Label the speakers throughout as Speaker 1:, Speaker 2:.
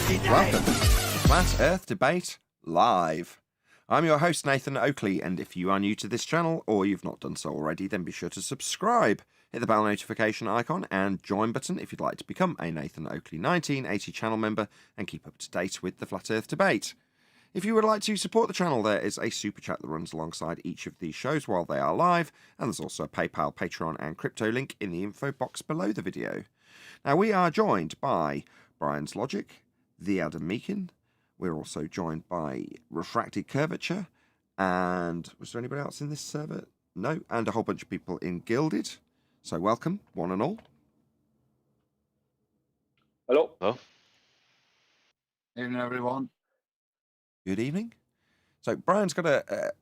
Speaker 1: Welcome to Flat Earth Debate Live. I'm your host, Nathan Oakley, and if you are new to this channel, or you've not done so already, then be sure to subscribe. Hit the bell notification icon and join button if you'd like to become a Nathan Oakley 1980 channel member and keep up to date with the Flat Earth Debate. If you would like to support the channel, there is a super chat that runs alongside each of these shows while they are live, and there's also a PayPal, Patreon, and crypto link in the info box below the video. Now, we are joined by Brian's Logic, the Adam Meakin. We're also joined by Refracted Curvature, and was there anybody else in this server? No, and a whole bunch of people in Gilded. So welcome, one and all.
Speaker 2: Hello.
Speaker 3: Hello.
Speaker 4: Evening, everyone.
Speaker 1: Good evening. So Brian's got a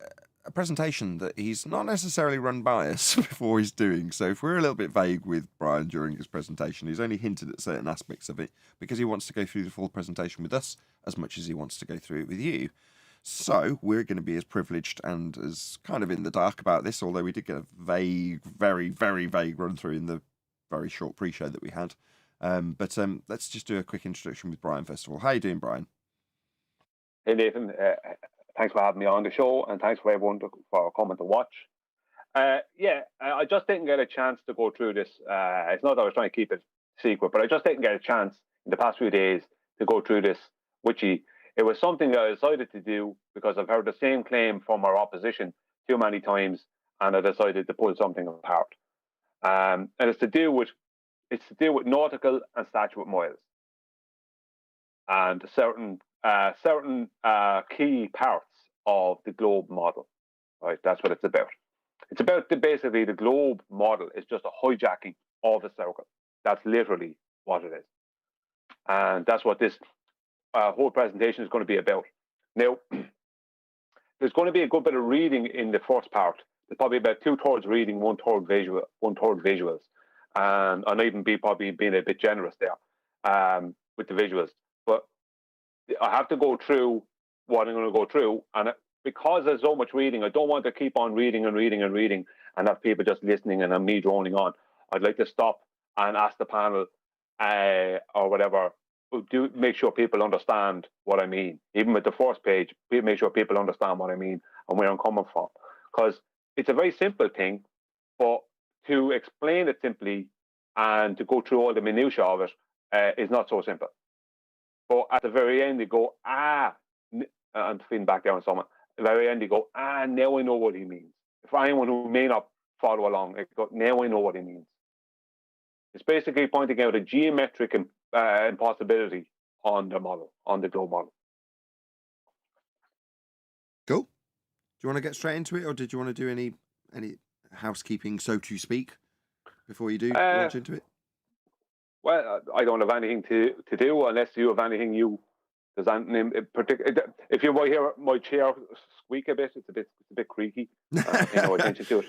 Speaker 1: presentation that he's not necessarily run by us before he's doing. So if we're a little bit vague with Brian during his presentation, he's only hinted at certain aspects of it because he wants to go through the full presentation with us as much as he wants to go through it with you. So we're going to be as privileged and as kind of in the dark about this, although we did get a vague, very, very vague run through in the very short pre-show that we had. But let's just do a quick introduction with Brian first of all. How are you doing, Brian?
Speaker 2: Hey, Nathan. Thanks for having me on the show, and thanks for everyone for coming to watch. I just didn't get a chance to go through this. It's not that I was trying to keep it secret, but I just didn't get a chance in the past few days to go through this with you. It was something that I decided to do because I've heard the same claim from our opposition too many times, and I decided to pull something apart. And it's to do with nautical and statute miles, and certain key parts of the globe model. Right, that's what it's about. It's about basically the globe model is just a hijacking of a circle. That's literally what it is, and that's what this whole presentation is going to be about. Now, there's going to be a good bit of reading in the first part. There's probably about 2/3 reading, 1/3 visual, 1/3 visuals, and I'll even probably being a bit generous there with the visuals. But I have to go through what I'm going to go through, and because there's so much reading, I don't want to keep on reading and have people just listening and me droning on. I'd like to stop and ask the panel or whatever, do make sure people understand what I mean. Even with the first page, make sure people understand what I mean and where I'm coming from. Because it's a very simple thing, but to explain it simply and to go through all the minutiae of it is not so simple. But at the very end, they go, I'm feeding back down someone. At the very end, they go, now I know what he means. For anyone who may not follow along, they go, now I know what he means. It's basically pointing out a geometric impossibility on the model, on the globe model.
Speaker 1: Cool. Do you want to get straight into it, or did you want to do any housekeeping, so to speak, before you do launch into it?
Speaker 2: Well, I don't have anything to do unless you have anything there's anything particular. If you might hear my chair squeak a bit, it's a bit creaky. Pay no attention to it.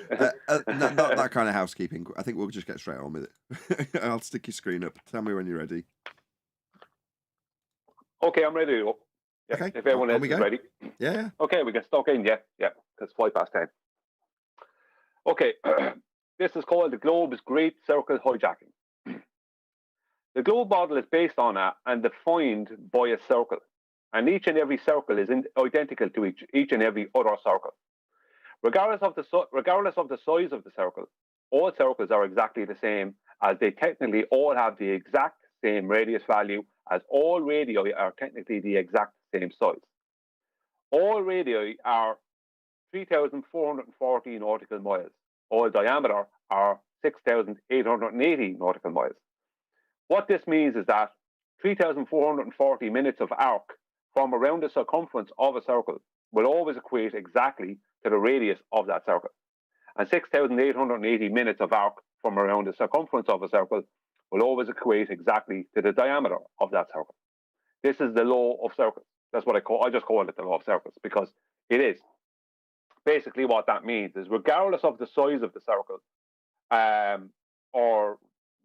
Speaker 1: Not that kind of housekeeping. I think we'll just get straight on with it. I'll stick your screen up. Tell me when you're ready.
Speaker 2: Okay, I'm ready to go. Yeah,
Speaker 1: okay.
Speaker 2: If everyone else is ready.
Speaker 1: Yeah.
Speaker 2: Okay, we can start in. Yeah. It's 10:05. Okay, this is called the globe's Great Circle Hijacking. The globe model is based on and defined by a circle, and each and every circle is identical to each and every other circle. Regardless of the size of the circle, all circles are exactly the same, as they technically all have the exact same radius value, as all radii are technically the exact same size. All radii are 3,440 nautical miles. All diameter are 6,880 nautical miles. What this means is that 3,440 minutes of arc from around the circumference of a circle will always equate exactly to the radius of that circle. And 6,880 minutes of arc from around the circumference of a circle will always equate exactly to the diameter of that circle. This is the law of circles. That's what I just call it the law of circles, because it is. Basically what that means is regardless of the size of the circle,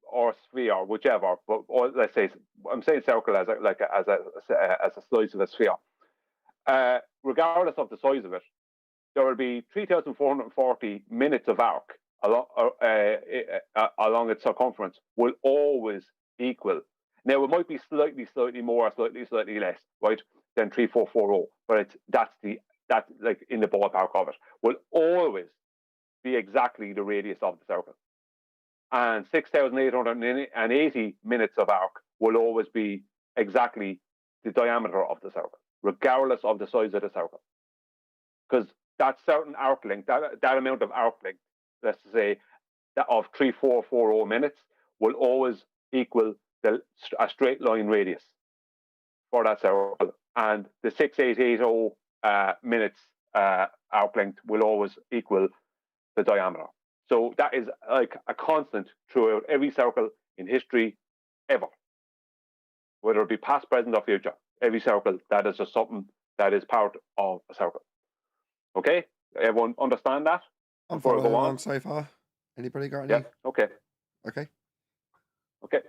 Speaker 2: or sphere, whichever, or let's say I'm saying circle as a size of a sphere. Regardless of the size of it, there will be 3,440 minutes of arc along its circumference will always equal Now, it might be slightly more, slightly less, right, than 3440, but that's like in the ballpark of it. Will always be exactly the radius of the circle. And 6,880 minutes of arc will always be exactly the diameter of the circle, regardless of the size of the circle. Because that certain arc length, that amount of arc length, let's say, that of 3440 minutes, will always equal a straight line radius for that circle. And the 6,880 minutes arc length will always equal the diameter. So that is like a constant throughout every circle in history ever, whether it be past, present, or future. Every circle, that is just something that is part of a circle. Okay, everyone understand that?
Speaker 1: I'm following on so far. Anybody got any?
Speaker 2: Yeah. Okay.
Speaker 1: Okay.
Speaker 2: Okay.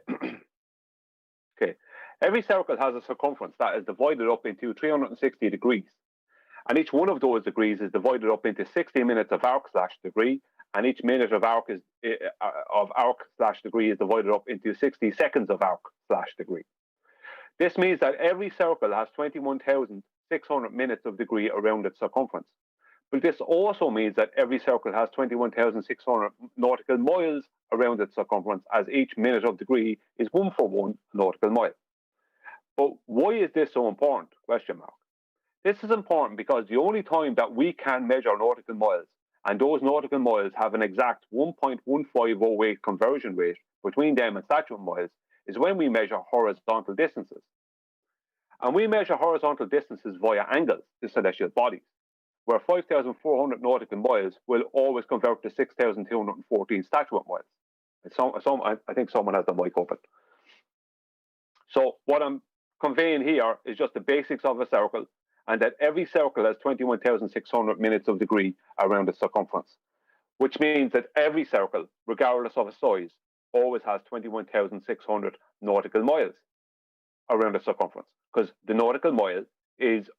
Speaker 2: Every circle has a circumference that is divided up into 360 degrees. And each one of those degrees is divided up into 60 minutes of arc/degree, and each minute of arc/degree is divided up into 60 seconds of arc/degree. This means that every circle has 21,600 minutes of degree around its circumference. But this also means that every circle has 21,600 nautical miles around its circumference, as each minute of degree is 1 nautical mile. But why is this so important? Question mark. This is important because the only time that we can measure nautical miles, and those nautical miles have an exact 1.1508 conversion rate between them and statute miles, is when we measure horizontal distances. And we measure horizontal distances via angles to celestial bodies, where 5,400 nautical miles will always convert to 6,214 statute miles. I think someone has the mic open. So what I'm conveying here is just the basics of a circle, and that every circle has 21,600 minutes of degree around its circumference, which means that every circle, regardless of its size, always has 21,600 nautical miles around its circumference, because the nautical mile is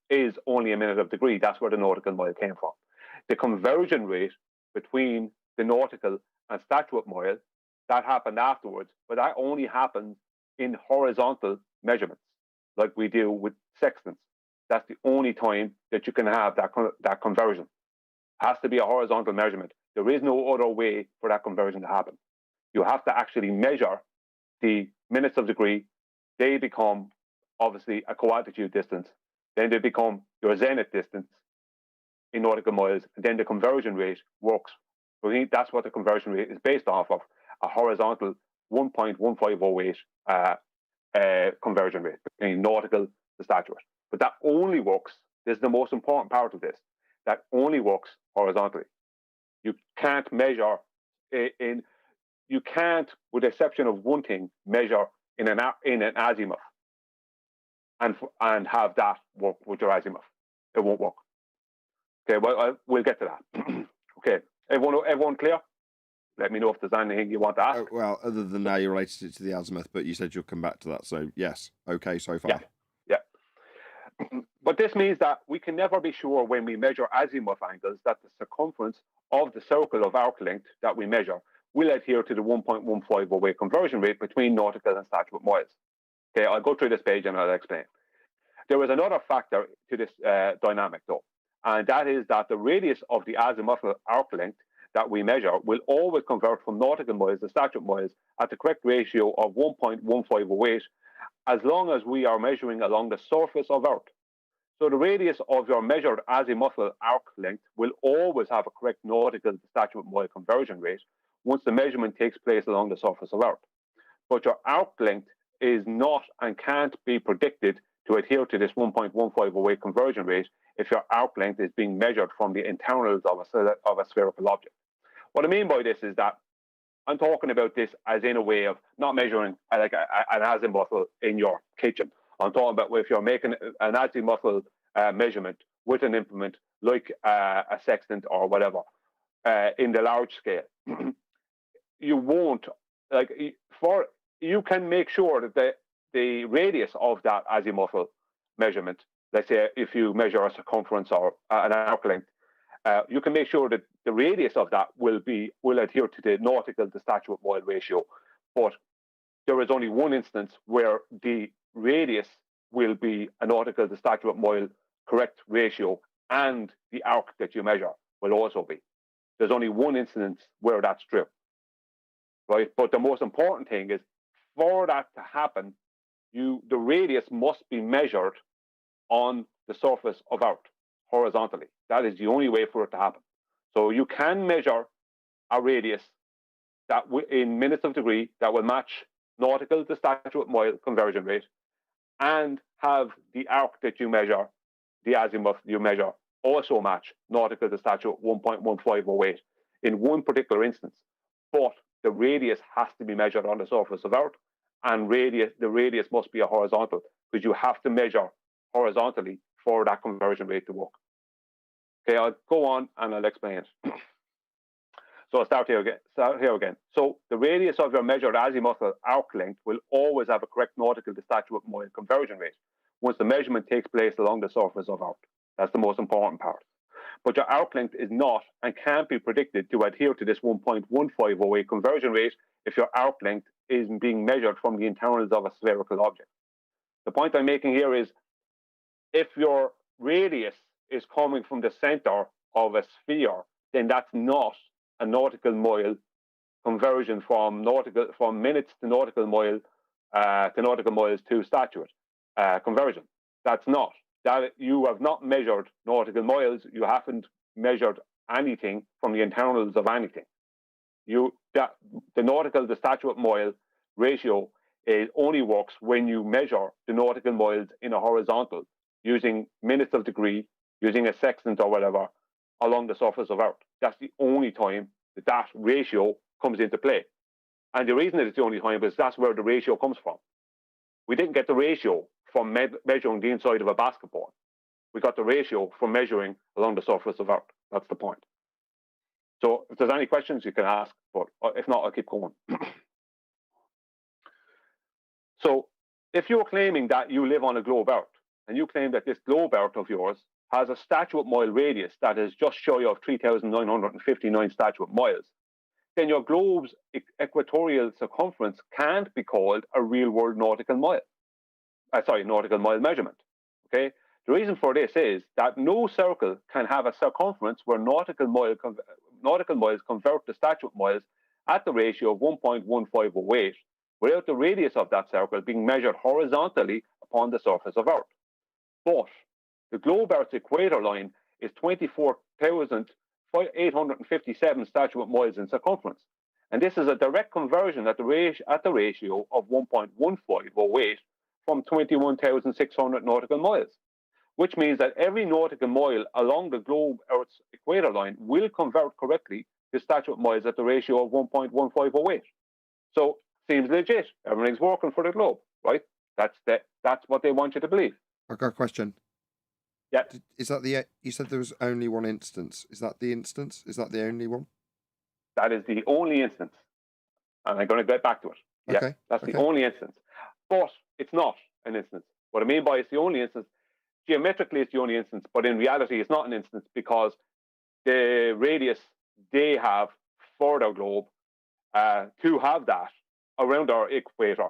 Speaker 2: only a minute of degree. That's where the nautical mile came from. The conversion rate between the nautical and statute mile, that happened afterwards, but that only happens in horizontal measurements, like we do with sextants. That's the only time that you can have that conversion. Has to be a horizontal measurement. There is no other way for that conversion to happen. You have to actually measure the minutes of degree. They become obviously a co-altitude distance. Then they become your zenith distance in nautical miles. And then the conversion rate works. So that's what the conversion rate is based off of, a horizontal 1.1508 conversion rate between nautical to statute. But that only works, this is the most important part of this, that only works horizontally. You can't measure you can't, with the exception of one thing, measure in an azimuth and have that work with your azimuth. It won't work. Okay, well, we'll get to that. Okay, everyone clear? Let me know if there's anything you want to ask.
Speaker 1: Well, other than now, you related it to the azimuth, but you said you'll come back to that. So yes, okay so far.
Speaker 2: Yeah. But this means that we can never be sure when we measure azimuth angles that the circumference of the circle of arc length that we measure will adhere to the 1.1508 conversion rate between nautical and statute miles. Okay, I'll go through this page and I'll explain. There is another factor to this dynamic though, and that is that the radius of the azimuthal arc length that we measure will always convert from nautical miles to statute miles at the correct ratio of 1.1508, as long as we are measuring along the surface of Earth. So the radius of your measured azimuthal arc length will always have a correct nautical to statute mile conversion rate once the measurement takes place along the surface of Earth. But your arc length is not and can't be predicted to adhere to this 1.1508 conversion rate if your arc length is being measured from the internals of a spherical object. What I mean by this is that I'm talking about this as in a way of not measuring like an azimuthal in your kitchen. I'm talking about if you're making an azimuthal measurement with an implement like a sextant or whatever in the large scale. You won't, you can make sure that the radius of that azimuthal measurement, let's say if you measure a circumference or an arc length, you can make sure that the radius of that will adhere to the nautical to statute mile ratio. But there is only one instance where the radius will be a nautical to statute mile correct ratio, and the arc that you measure will also be. There's only one instance where that's true, right? But the most important thing is, for that to happen, the radius must be measured on the surface of Earth horizontally. That is the only way for it to happen. So you can measure a radius that in minutes of degree that will match nautical to statute mile conversion rate, and have the arc that you measure, the azimuth you measure, also match nautical to statute 1.1508 in one particular instance. But the radius has to be measured on the surface of Earth, and the radius must be a horizontal, because you have to measure horizontally for that conversion rate to work. Okay, I'll go on and I'll explain it. So I'll start here again. So the radius of your measured azimuthal arc length will always have a correct nautical to statute mile conversion rate once the measurement takes place along the surface of Earth. That's the most important part. But your arc length is not and can't be predicted to adhere to this 1.1508 conversion rate if your arc length is being measured from the internals of a spherical object. The point I'm making here is, if your radius is coming from the center of a sphere, then that's not a nautical mile conversion from minutes to nautical mile to nautical miles to statute conversion. That's not. That you have not measured nautical miles. You haven't measured anything from the internals of anything. The nautical to statute mile ratio only works when you measure the nautical miles in a horizontal using minutes of degree, using a sextant or whatever, along the surface of Earth. That's the only time that ratio comes into play. And the reason that it's the only time is that's where the ratio comes from. We didn't get the ratio from measuring the inside of a basketball. We got the ratio from measuring along the surface of Earth. That's the point. So if there's any questions, you can ask, but if not, I'll keep going. So if you're claiming that you live on a globe Earth, and you claim that this globe Earth of yours has a statute mile radius that is just shy of 3,959 statute miles, then your globe's equatorial circumference can't be called a real-world nautical mile. Nautical mile measurement. Okay. The reason for this is that no circle can have a circumference where nautical miles convert to statute miles at the ratio of 1.1508 without the radius of that circle being measured horizontally upon the surface of Earth. But the globe Earth's equator line is 24,857 statute miles in circumference. And this is a direct conversion at the ratio of 1.1508 from 21,600 nautical miles, which means that every nautical mile along the globe Earth's equator line will convert correctly to statute miles at the ratio of 1.1508. So seems legit. Everything's working for the globe, right? That's what they want you to believe.
Speaker 1: I've got a question.
Speaker 2: Yeah.
Speaker 1: Is that you said there was only one instance. Is that the instance? Is that the only one?
Speaker 2: That is the only instance. And I'm going to get back to it.
Speaker 1: Okay.
Speaker 2: Yeah, that's the only instance. But it's not an instance. What I mean by it's the only instance, geometrically it's the only instance, but in reality it's not an instance, because the radius they have for their globe to have that around our equator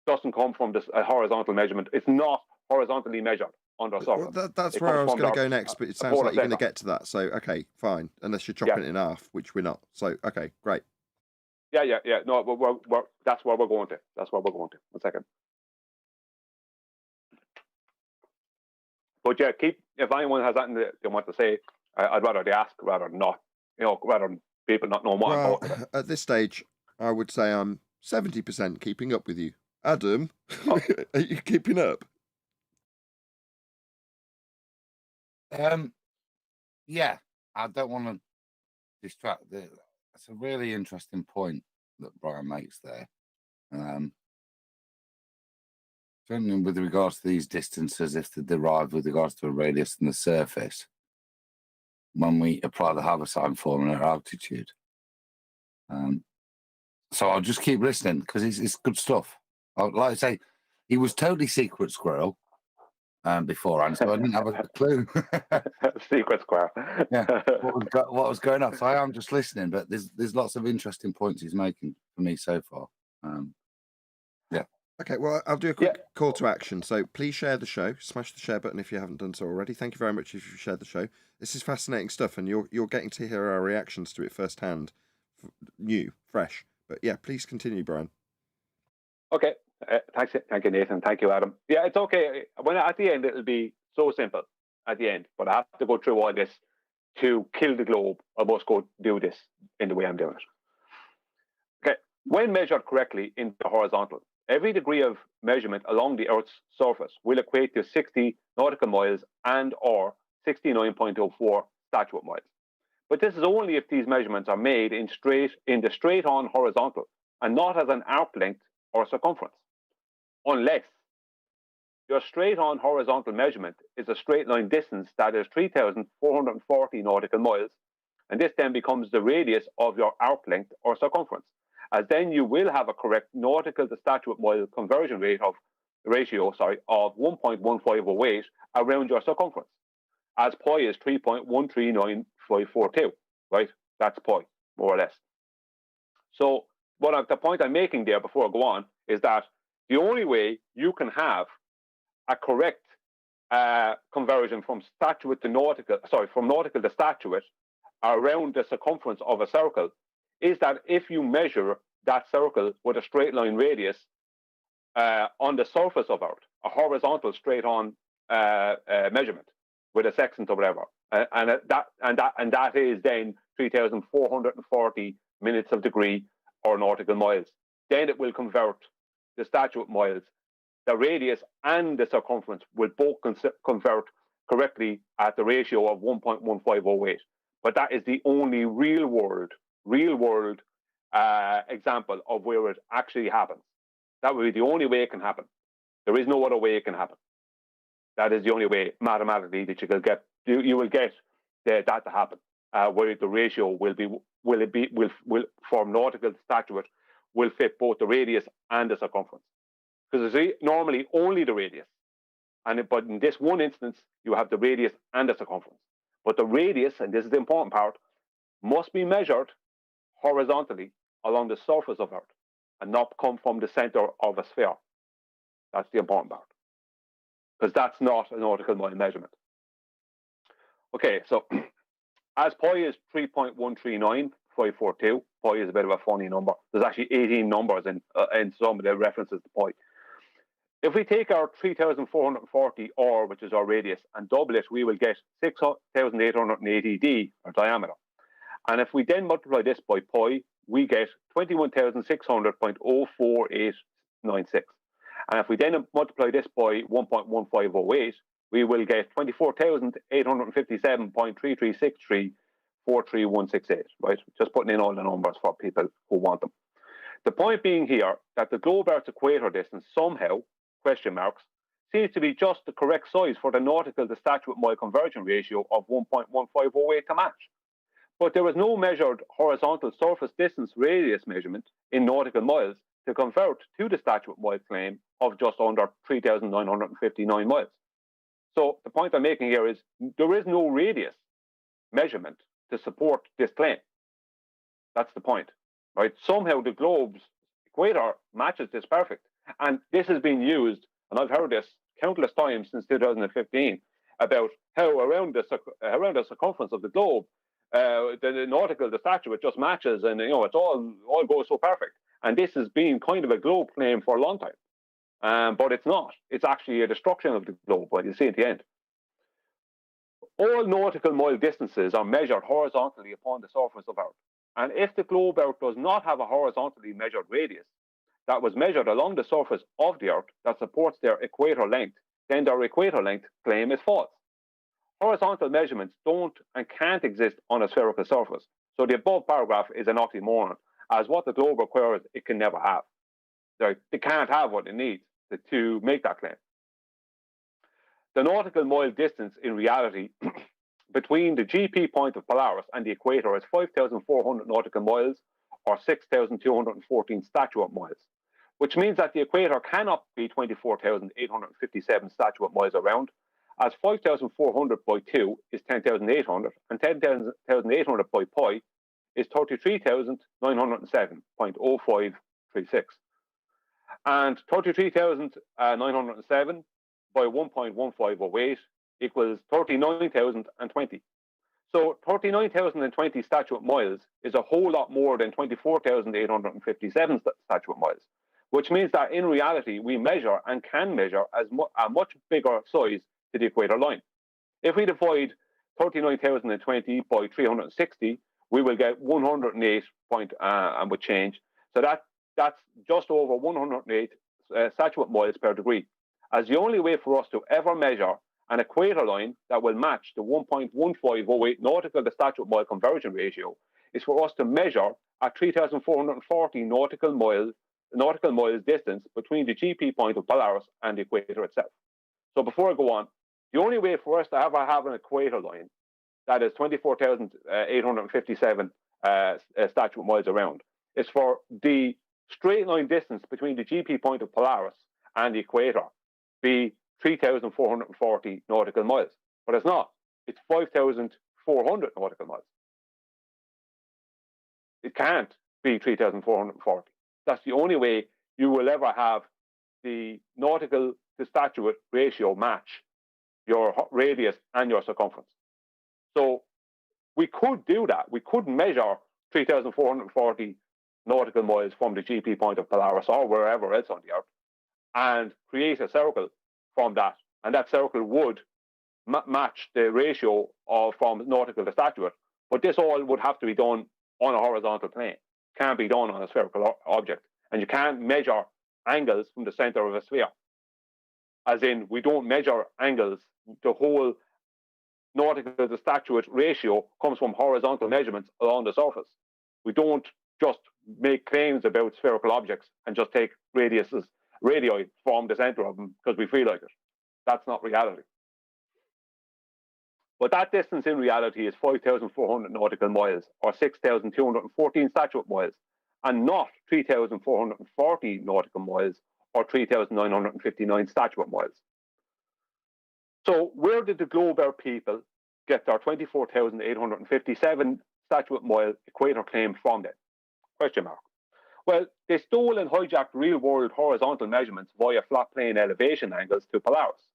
Speaker 2: doesn't come from this horizontal measurement. It's not horizontally measured on the surface.
Speaker 1: Well, that's where I was going to go next, but it sounds like you're going to get to that. So, okay, fine. Unless you're chopping it in half, which we're not. So, okay, great.
Speaker 2: Yeah. No, that's where we're going to. That's where we're going to. 1 second. But yeah, if anyone has anything they want to say, I'd rather they ask rather than not. Rather than people not know more about it.
Speaker 1: At this stage, I would say I'm 70% keeping up with you. Adam, are you keeping up?
Speaker 3: Yeah, I don't want to distract. It's a really interesting point that Brian makes there. Certainly with regards to these distances, if they're derived with regards to a radius and the surface, when we apply the Haversine formula at altitude. So I'll just keep listening because it's good stuff. Like I say, he was totally secret squirrel beforehand, so I didn't have a clue.
Speaker 2: Secret squirrel.
Speaker 3: Yeah, what was going on. So I am just listening, but there's lots of interesting points he's making for me so far.
Speaker 1: Okay, well, I'll do a quick call to action. So please share the show. Smash the share button if you haven't done so already. Thank you very much if you've shared the show. This is fascinating stuff, and you're getting to hear our reactions to it firsthand, new, fresh. But yeah, please continue, Brian.
Speaker 2: Okay, thank you, Nathan. Thank you, Adam. Yeah, it's okay. When at the end it'll be so simple at the end, but I have to go through all this to kill the globe. I must go do this in the way I'm doing it. Okay, when measured correctly in the horizontal, every degree of measurement along the Earth's surface will equate to 60 nautical miles and or 69.04 statute miles. But this is only if these measurements are made in the straight-on horizontal and not as an arc length or circumference, unless your straight-on horizontal measurement is a straight line distance that is 3,440 nautical miles, and this then becomes the radius of your arc length or circumference, as then you will have a correct nautical to statute mile conversion ratio of 1.1508 around your circumference, as pi is 3.139542, right? That's pi, more or less. So the point I'm making there before I go on is that the only way you can have a correct conversion from statute to nautical, from nautical to statute around the circumference of a circle is that if you measure that circle with a straight line radius on the surface of Earth, a horizontal straight on measurement with a sextant or whatever, and that is then 3,440 minutes of degree or nautical miles. Then it will convert the statute miles. The radius and the circumference will both convert correctly at the ratio of 1.1508. But that is the only real world example of where it actually happens. That will be the only way it can happen. There is no other way it can happen. That is the only way mathematically that you will get that to happen. Where the ratio will form nautical statute will fit both the radius and the circumference. Because normally only the radius, but in this one instance you have the radius and the circumference. But the radius, and this is the important part, must be measured horizontally along the surface of Earth and not come from the center of a sphere. That's the important part, because that's not a nautical mile measurement. Okay, so as pi is 3.139542, pi is a bit of a funny number. There's actually 18 numbers in some of the references to pi. If we take our 3,440 r, which is our radius, and double it, we will get 6,880 d, our diameter. And if we then multiply this by pi, we get 21,600.04896. And if we then multiply this by 1.1508, we will get 24,857.3363 right? Just putting in all the numbers for people who want them. The point being here that the globe Earth's equator distance somehow, question marks, seems to be just the correct size for the nautical to statute mile conversion ratio of 1.1508 to match. But there is no measured horizontal surface distance radius measurement in nautical miles to convert to the statute mile claim of just under 3,959 miles. So the point I'm making here is there is no radius measurement to support this claim. That's the point, right? Somehow the globe's equator matches this perfect. And this has been used, and I've heard this countless times since 2015, about how around the circumference of the globe, the nautical, the statute just matches, and it's all goes so perfect. And this has been kind of a globe claim for a long time. But it's not. It's actually a destruction of the globe, what you see at the end. All nautical mile distances are measured horizontally upon the surface of Earth. And if the globe Earth does not have a horizontally measured radius that was measured along the surface of the Earth that supports their equator length, then their equator length claim is false. Horizontal measurements don't and can't exist on a spherical surface. So the above paragraph is an oxymoron, as what the globe requires, it can never have. They can't have what it needs to make that claim. The nautical mile distance in reality between the GP point of Polaris and the equator is 5,400 nautical miles or 6,214 statute miles, which means that the equator cannot be 24,857 statute miles around, as 5,400 by 2 is 10,800, and 10,800 by pi is 33,907.0536. And 33,907 by 1.1508 equals 39,020. So 39,020 statute miles is a whole lot more than 24,857 statute miles, which means that in reality, we measure and can measure as a much bigger size to the equator line. If we divide 39,020 by 360, we will get 108 and with change. So that's just over 108 statute miles per degree. As the only way for us to ever measure an equator line that will match the 1.1508 nautical to statute mile conversion ratio is for us to measure at 3,440 nautical miles distance between the GP point of Polaris and the equator itself. So before I go on, the only way for us to ever have an equator line that is 24,857 statute miles around is for the straight line distance between the GP point of Polaris and the equator be 3,440 nautical miles. But it's not. It's 5,400 nautical miles. It can't be 3,440. That's the only way you will ever have the nautical to statute ratio match your radius and your circumference. So we could do that. We could measure 3,440 nautical miles from the GP point of Polaris or wherever else on the Earth and create a circle from that. And that circle would match the ratio from nautical to statute. But this all would have to be done on a horizontal plane. Can't be done on a spherical object. And you can't measure angles from the center of a sphere. As in, we don't measure angles. The whole nautical to statute ratio comes from horizontal measurements along the surface. We don't just make claims about spherical objects and just take radii from the center of them because we feel like it. That's not reality. But that distance in reality is 5,400 nautical miles or 6,214 statute miles and not 3,440 nautical miles or 3,959 statute miles. So where did the Globe Air people get their 24,857 statute mile equator claim from then? Question mark. Well, they stole and hijacked real-world horizontal measurements via flat plane elevation angles to Polaris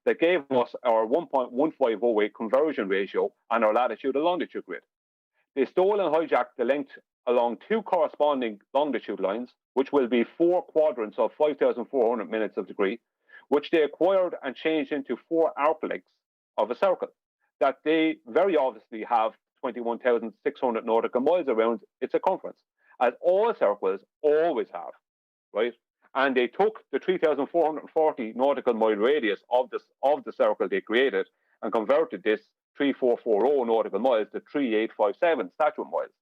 Speaker 2: that gave us our 1.1508 conversion ratio and our latitude and longitude grid. They stole and hijacked the length along two corresponding longitude lines, which will be 4 quadrants of 5,400 minutes of degree, which they acquired and changed into 4 arc lengths of a circle that they very obviously have 21,600 nautical miles around its circumference, as all circles always have, right? And they took the 3,440 nautical mile radius of the circle they created and converted this 3,440 nautical miles to 3,857 statute miles.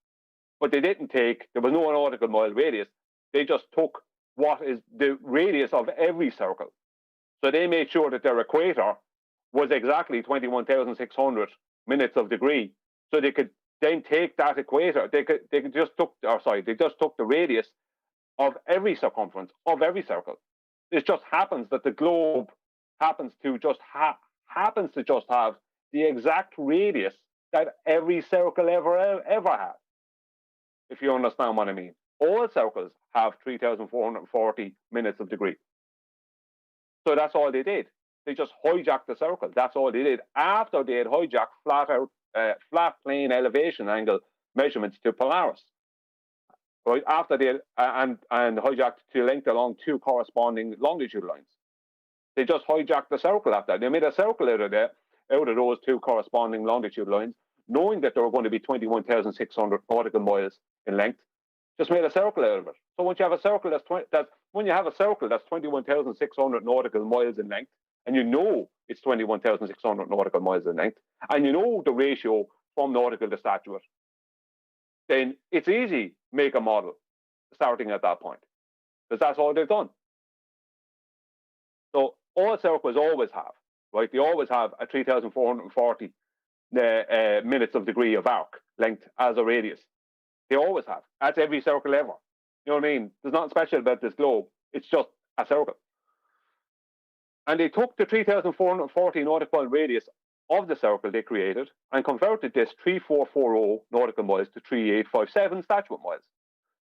Speaker 2: But they didn't take, there was no nautical mile radius. They just took what is the radius of every circle. So they made sure that their equator was exactly 21,600 minutes of degree. So they could then take that equator. They just took the radius of every circumference of every circle. It just happens that the globe happens to just have the exact radius that every circle ever had. If you understand what I mean. All circles have 3,440 minutes of degree. So that's all they did. They just hijacked the circle. That's all they did. After they had hijacked flat plane elevation angle measurements to Polaris, right? After they and hijacked to length along 2 corresponding longitude lines, they just hijacked the circle after. They made a circle out of those 2 corresponding longitude lines, knowing that they were going to be 21,600 nautical miles in length. Just made a circle out of it. So once you have a circle that's 21,600 nautical miles in length, and you know it's 21,600 nautical miles in length, and you know the ratio from nautical to statute, then it's easy make a model starting at that point, because that's all they've done. So all circles always have, right? They always have a 3,440 minutes of degree of arc length as a radius. They always have. That's every circle ever. You know what I mean? There's nothing special about this globe. It's just a circle. And they took the 3,440 nautical radius of the circle they created and converted this 3,440 nautical miles to 3,857 statute miles.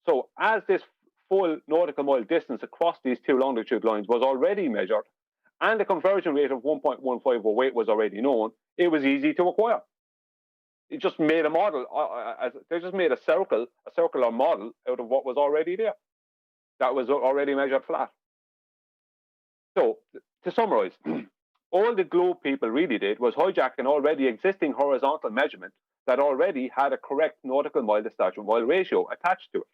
Speaker 2: So as this full nautical mile distance across these two longitude lines was already measured, and the conversion rate of 1.1508 was already known, it was easy to acquire. It just made a model. They just made a circular model out of what was already there. That was already measured flat. So, to summarize, all the globe people really did was hijack an already existing horizontal measurement that already had a correct nautical mile to statute mile ratio attached to it,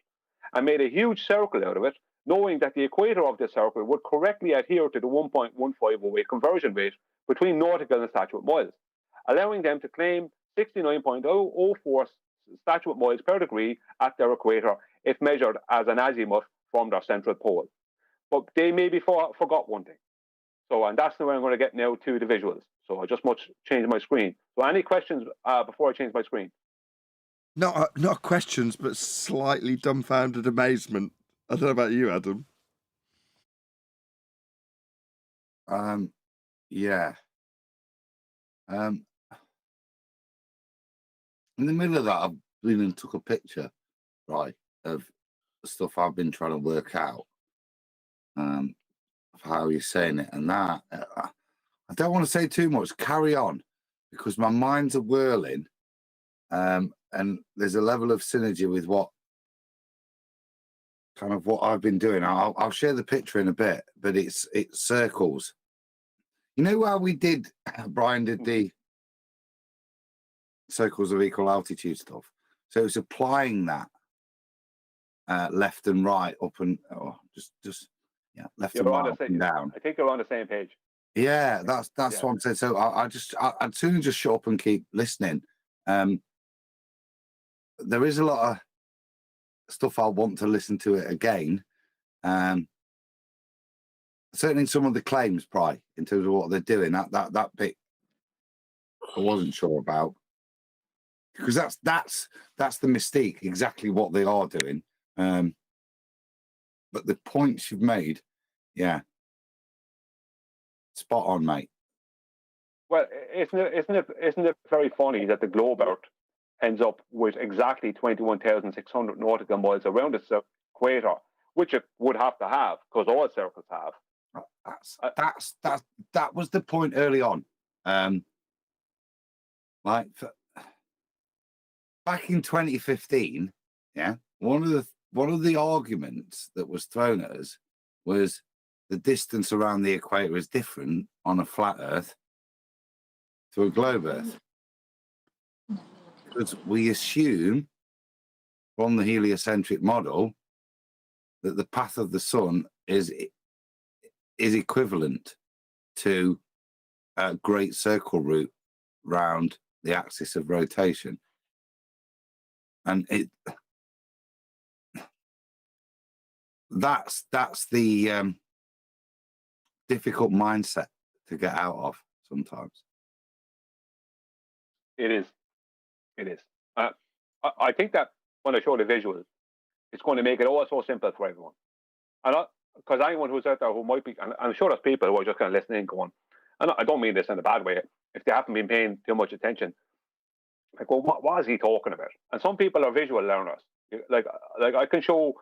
Speaker 2: and made a huge circle out of it, knowing that the equator of the circle would correctly adhere to the 1.1508 conversion rate between nautical and statute miles, allowing them to claim 69.004 statute miles per degree at their equator if measured as an azimuth from their central pole. But they maybe forgot one thing. So, and that's the way I'm going to get now to the visuals. So I just change my screen. So any questions before I change my screen?
Speaker 1: Not questions, but slightly dumbfounded amazement. I don't know about you, Adam.
Speaker 3: Yeah. In the middle of that, I've been and took a picture, right, of the stuff I've been trying to work out, of how you're saying it, and that. I don't want to say too much. Carry on, because my mind's a whirling, and there's a level of synergy with what I've been doing. I'll share the picture in a bit, but it circles. You know how we did? Brian did the circles of equal altitude stuff. So it's applying that left and right, up and left and right, up and down.
Speaker 2: I think you're on the same page.
Speaker 3: Yeah, that's what I'm saying. So I'd sooner just shut up and keep listening. There is a lot of stuff I want to listen to it again. Certainly some of the claims, Bri, in terms of what they're doing, that bit I wasn't sure about, because that's the mystique, exactly what they are doing. But the points you've made, yeah, spot on, mate.
Speaker 2: Well, isn't it very funny that the globe Earth ends up with exactly 21,600 nautical miles around its equator, which it would have to have, because all circles have.
Speaker 3: That was the point early on. Back in 2015, yeah, one of the arguments that was thrown at us was the distance around the equator is different on a flat Earth to a globe Earth, because we assume from the heliocentric model that the path of the sun is equivalent to a great circle route round the axis of rotation, and that's the difficult mindset to get out of sometimes.
Speaker 2: It is. I think that when I show the visuals, it's going to make it all so simple for everyone. And because anyone who's out there who might be, and I'm sure there's people who are just kind of listening going, and I don't mean this in a bad way, if they haven't been paying too much attention, like, well, what is he talking about? And some people are visual learners. Like I can show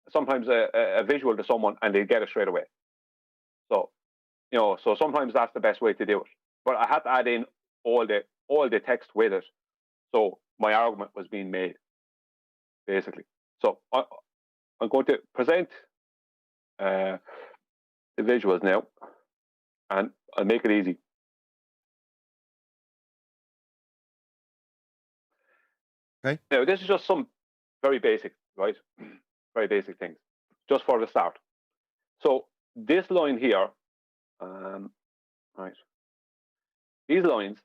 Speaker 2: sometimes a visual to someone and they get it straight away. So, so sometimes that's the best way to do it. But I had to add in all the text with it, so my argument was being made, basically. So I'm going to present the visuals now, and I'll make it easy.
Speaker 1: Okay.
Speaker 2: Now, this is just some very basic, right? Very basic things, just for the start. So this line here, right? These lines,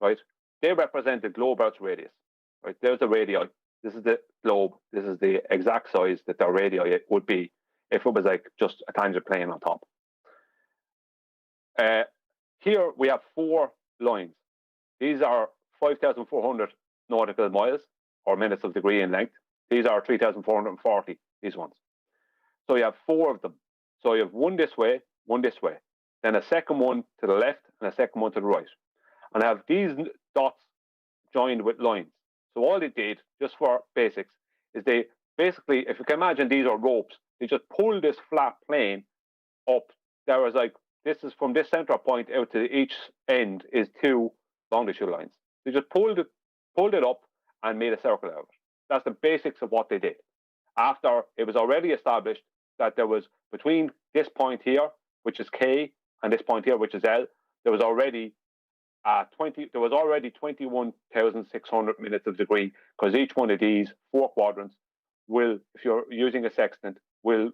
Speaker 2: right? They represent the globe Earth's radius, right? There's the radii. This is the globe. This is the exact size that the radii would be if it was like just a tangent plane on top. Here we have 4 lines. These are 5,400 nautical miles, or minutes of degree in length. These are 3,440, these ones. So you have 4 of them. So you have one this way, then a second one to the left, and a second one to the right. And I have these dots joined with lines. So all they did, just for basics, is they basically, if you can imagine, these are ropes. They just pull this flat plane up. There was like, this is from this center point out to each end is 2 longitude lines. They just pulled it up and made a circle out of it. That's the basics of what they did. After it was already established that there was between this point here, which is K, and this point here, which is L, there was already 21,600 minutes of degree, because each one of these 4 quadrants will, if you're using a sextant, will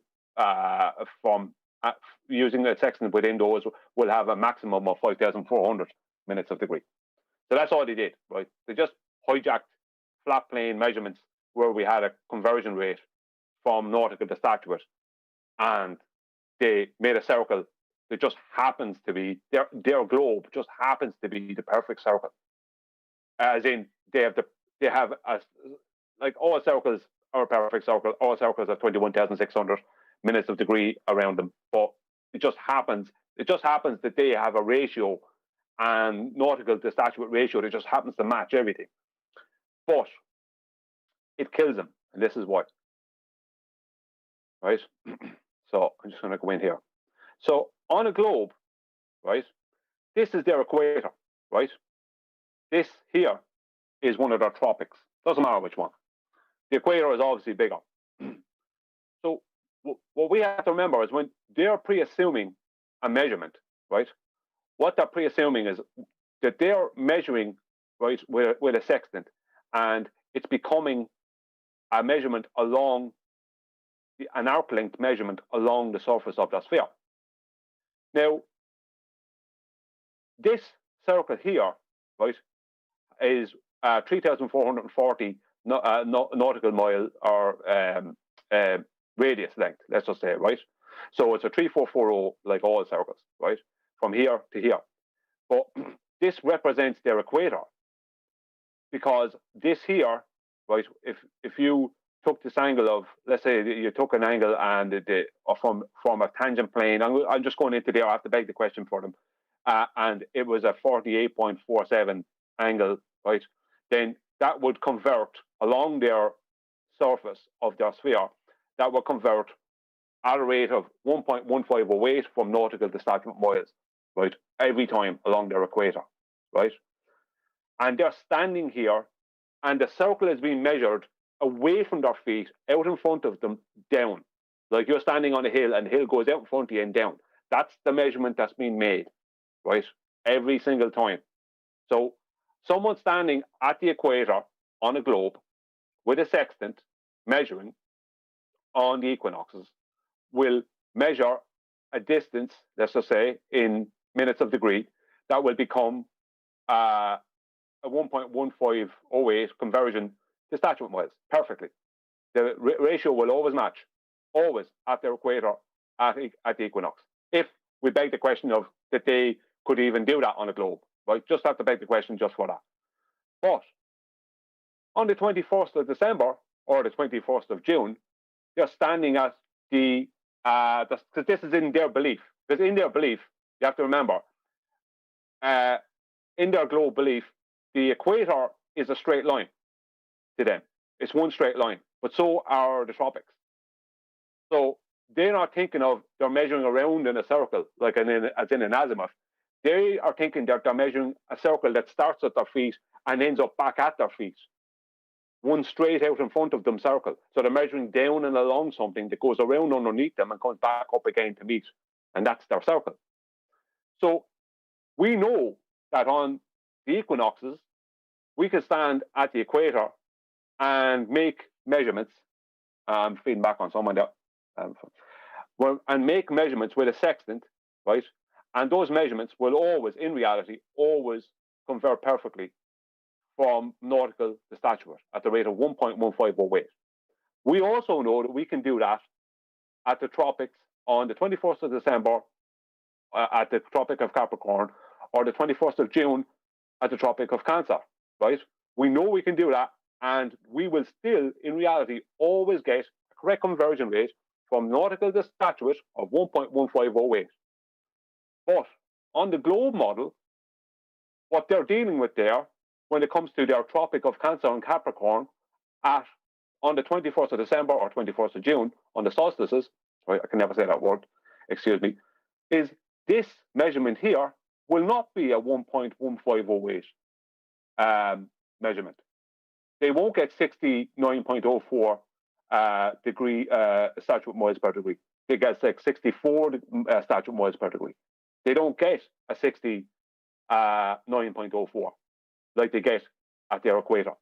Speaker 2: using a sextant within those will have a maximum of 5,400 minutes of degree. So that's all they did, right? They just hijacked flat plane measurements where we had a conversion rate from nautical to statute, and they made a circle that just happens to be their globe just happens to be the perfect circle. As in, they have like all circles are a perfect circle. All circles have 21,600 minutes of degree around them, but it just happens that they have a ratio, and nautical to statute ratio that just happens to match everything. But it kills them, and this is why. Right? So I'm just going to go in here. So on a globe, right, this is their equator, right? This here is one of their tropics. Doesn't matter which one. The equator is obviously bigger. So what we have to remember is when they're pre-assuming a measurement, right, what they're pre-assuming is that they're measuring, right, with a sextant, and it's becoming a measurement along an arc length measurement along the surface of the sphere. Now, this circle here, right, is 3,440 nautical mile or radius length, let's just say, right? So it's a 3440 like all circles, right, from here to here. But this represents their equator, because this here, right, if you took this angle of, let's say you took an angle and from a tangent plane, I'm just going into there, I have to beg the question for them, and it was a 48.47 angle, right, then that would convert along their surface of their sphere, that would convert at a rate of 1.1508 from nautical to statute miles, right, every time along their equator, right? And they're standing here, and the circle is being measured away from their feet, out in front of them, down. Like you're standing on a hill, and the hill goes out in front of you and down. That's the measurement that's being made, right, every single time. So someone standing at the equator on a globe with a sextant measuring on the equinoxes will measure a distance, let's just say, in minutes of degree, that will become a 1.1508 conversion to statute miles perfectly. The ratio will always match, always at their equator at the equinox. If we beg the question of that they could even do that on a globe, right? Just have to beg the question just for that. But on the 21st of December or the 21st of June, they're standing at the, because this is in their belief. Because in their belief, you have to remember, in their globe belief, the equator is a straight line to them. It's one straight line, but so are the tropics. So they're not thinking of they're measuring around in a circle, like as in an azimuth. They are thinking that they're measuring a circle that starts at their feet and ends up back at their feet. One straight out in front of them circle. So they're measuring down and along something that goes around underneath them and comes back up again to meet. And that's their circle. So we know that on the equinoxes, we can stand at the equator and make measurements. I'm feeding back on someone there. And make measurements with a sextant, right? And those measurements will always, in reality, always convert perfectly from nautical to statute at the rate of 1.1508. We also know that we can do that at the tropics on the 21st of December at the Tropic of Capricorn, or the 21st of June at the Tropic of Cancer, right? We know we can do that, and we will still, in reality, always get a correct conversion rate from nautical to statute of 1.1508. But on the globe model, what they're dealing with there, when it comes to their Tropic of Cancer and Capricorn at on the 21st of December or 21st of June on the solstices, right? I can never say that word, excuse me, is this measurement here will not be a 1.1508 measurement. They won't get 69.04 degree statute miles per degree. They get like 64 statute miles per degree. They don't get a 69.04 like they get at their equator,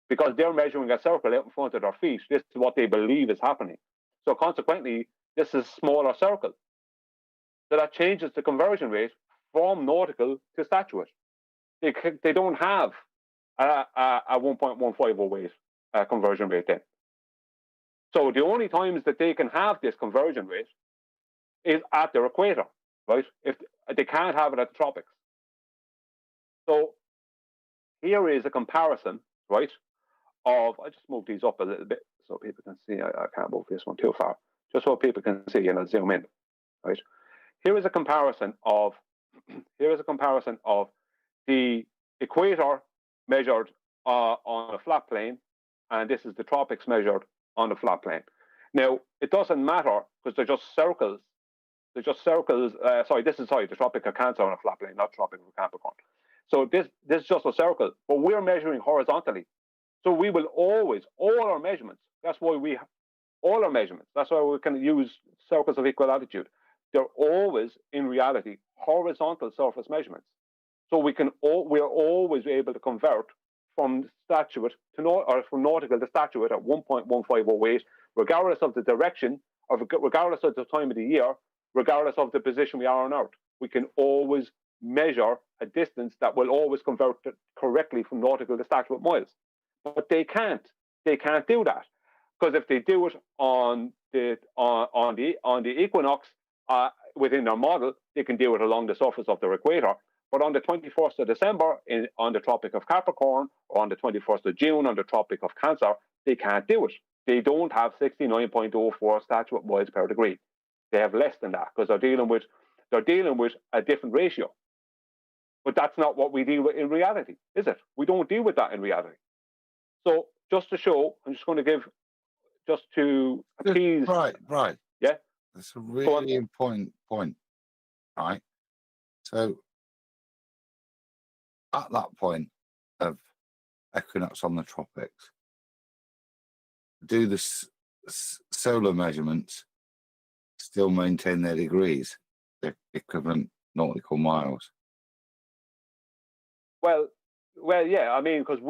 Speaker 2: because they're measuring a circle out in front of their feet. This is what they believe is happening. So consequently, this is a smaller circle. So that changes the conversion rate from nautical to statute. They don't have a 1.1508 conversion rate then. So the only times that they can have this conversion rate is at their equator, right? If they can't have it at the tropics. So here is a comparison, right? I just move these up a little bit so people can see. I can't move this one too far, just so people can see, and I'll zoom in, right? Here is a comparison of the equator measured on a flat plane, and this is the tropics measured on a flat plane. Now, it doesn't matter because they're just circles. They're just circles. The Tropic of Cancer on a flat plane, not Tropic of Capricorn. So this is just a circle, but we're measuring horizontally. So we will always, all our measurements, that's why we can use circles of equal latitude. They're always, in reality, horizontal surface measurements. So we're always able to convert from statute to from nautical to statute at 1.1508, regardless of the direction, or regardless of the time of the year, regardless of the position we are on Earth. We can always measure a distance that will always convert correctly from nautical to statute miles. But they can't. They can't do that, because if they do it on the equinox within their model, they can do it along the surface of their equator. But on the 21st of December on the Tropic of Capricorn, or on the 21st of June on the Tropic of Cancer, they can't do it. They don't have 69.04 statute miles per degree. They have less than that, because they're dealing with a different ratio. But that's not what we deal with in reality, is it? We don't deal with that in reality. So just to show, I'm just going to give, just to appease.
Speaker 3: Right.
Speaker 2: Yeah.
Speaker 3: That's a really important point, right? So at that point of equinox on the tropics, do the solar measurements still maintain their degrees, the equivalent nautical miles?
Speaker 2: Well, yeah. I mean, because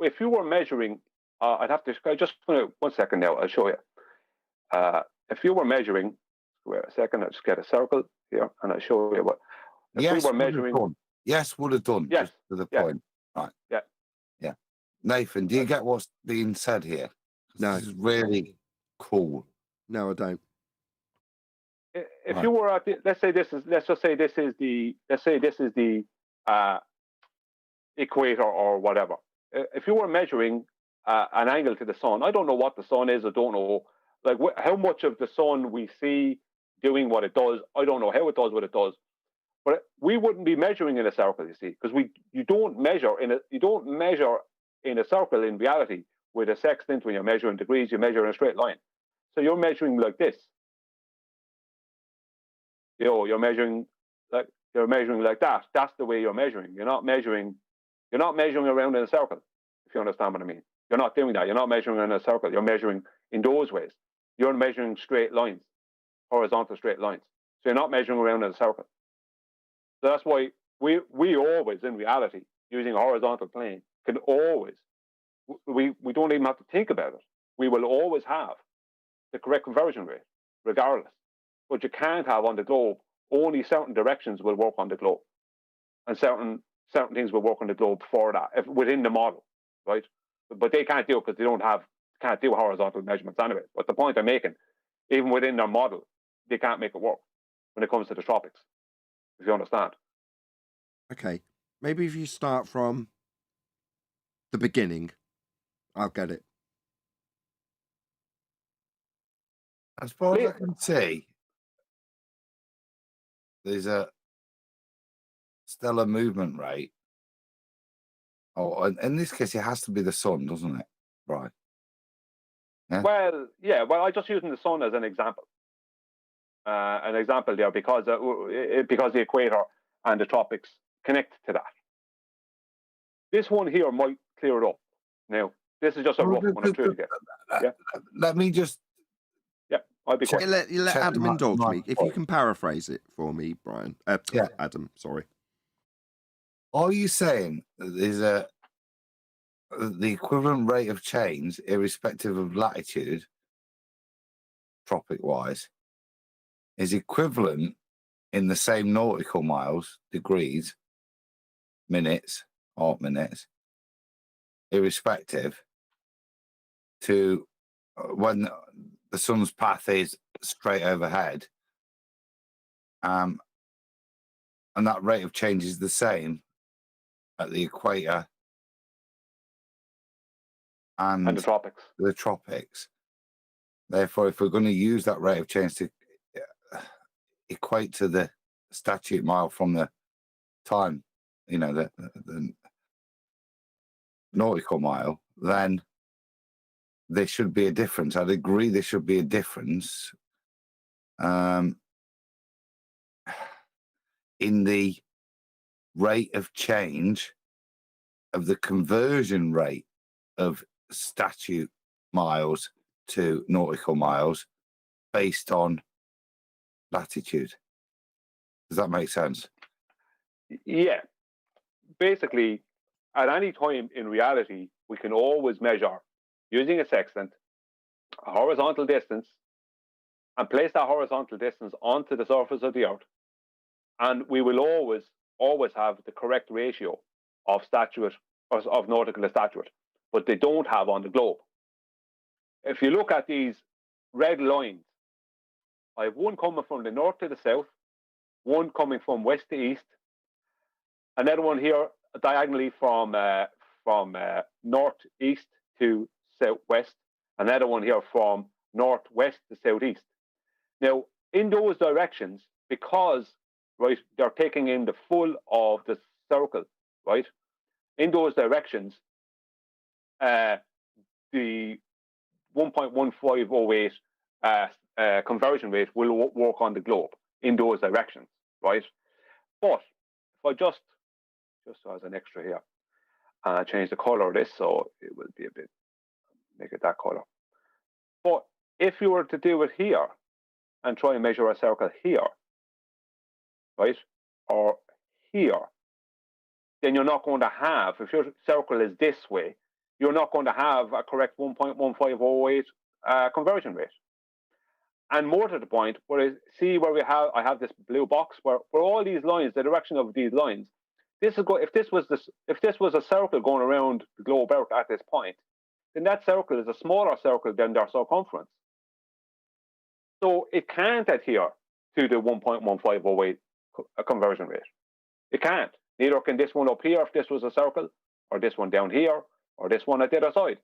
Speaker 2: if you were measuring, I'd have to just 1 second now. I'll show you. If you were measuring, wait a second. I'll just get a circle here, and I'll show you what. If we were measuring,
Speaker 3: yes, would have done.
Speaker 2: Yes,
Speaker 3: just to the point, right?
Speaker 2: Yeah.
Speaker 3: Nathan, do you get what's being said here?
Speaker 1: No,
Speaker 3: this is really cool.
Speaker 1: No, I don't.
Speaker 2: If you were at let's say this is the equator or whatever. If you were measuring an angle to the sun, I don't know what the sun is. I don't know how much of the sun we see doing what it does. I don't know how it does what it does. But we wouldn't be measuring in a circle, you see, because you don't measure in a circle in reality with a sextant. When you're measuring degrees, you measure in a straight line. So you're measuring like this. You're measuring like that. That's the way you're measuring. You're not measuring around in a circle, if you understand what I mean. You're not doing that. You're not measuring in a circle. You're measuring in those ways. You're measuring straight lines, horizontal straight lines. So you're not measuring around in a circle. So that's why we always, in reality, using a horizontal plane, can always, we don't even have to think about it. We will always have the correct conversion rate, regardless. But you can't have on the globe, only certain directions will work on the globe. And certain things will work on the globe for that, within the model, right? But they can't do it because they can't do horizontal measurements anyway. But the point I'm making, even within their model, they can't make it work when it comes to the tropics, if you understand.
Speaker 1: Okay. Maybe if you start from the beginning, I'll get it.
Speaker 3: As far as I can see, there's a stellar movement rate. Oh, in this case, it has to be the sun, doesn't it? Right.
Speaker 2: Well, yeah. Well, I'm just using the sun as an example. There because the equator and the tropics connect to that. This one here might clear it up. Now, this is just a rough one I'm trying to get. Yeah.
Speaker 3: Let me just.
Speaker 2: Yeah, I'll be quick.
Speaker 1: Let
Speaker 3: Check
Speaker 1: Adam
Speaker 3: my
Speaker 1: indulge me. If you
Speaker 3: point.
Speaker 1: can paraphrase it for me, Brian.
Speaker 3: Yeah.
Speaker 1: Adam, sorry.
Speaker 3: Are you saying that there's the equivalent rate of change, irrespective of latitude, tropic-wise, is equivalent in the same nautical miles, degrees, minutes, arc minutes, irrespective to when the sun's path is straight overhead, and that rate of change is the same at the equator and
Speaker 2: the
Speaker 3: tropics. Therefore, if we're going to use that rate of change to equate to the statute mile from the time, the nautical mile, then there should be a difference. I'd agree there should be a difference in the rate of change of the conversion rate of statute miles to nautical miles based on latitude. Does that make sense?
Speaker 2: Yeah. Basically, at any time in reality, we can always measure using a sextant a horizontal distance and place that horizontal distance onto the surface of the earth, and we will always have the correct ratio of statute of nautical to statute, but they don't have on the globe. If you look at these red lines, I have one coming from the north to the south, one coming from west to east, another one here diagonally from northeast to southwest, another one here from northwest to southeast. Now, in those directions, because they're taking in the full of the circle, right? In those directions, the 1.1508 conversion rate will work on the globe in those directions, right? But if I just as an extra here, change the color of this so it will be make it that color. But if you were to do it here and try and measure a circle here, right, or here, then you're not going to have, if your circle is this way, you're not going to have a correct 1.1508 conversion rate. And more to the point, I have this blue box where all these lines, the direction of these lines, if this was a circle going around the globe Earth at this point, then that circle is a smaller circle than their circumference. So it can't adhere to the 1.1508 conversion rate. It can't. Neither can this one up here if this was a circle, or this one down here, or this one at the other side.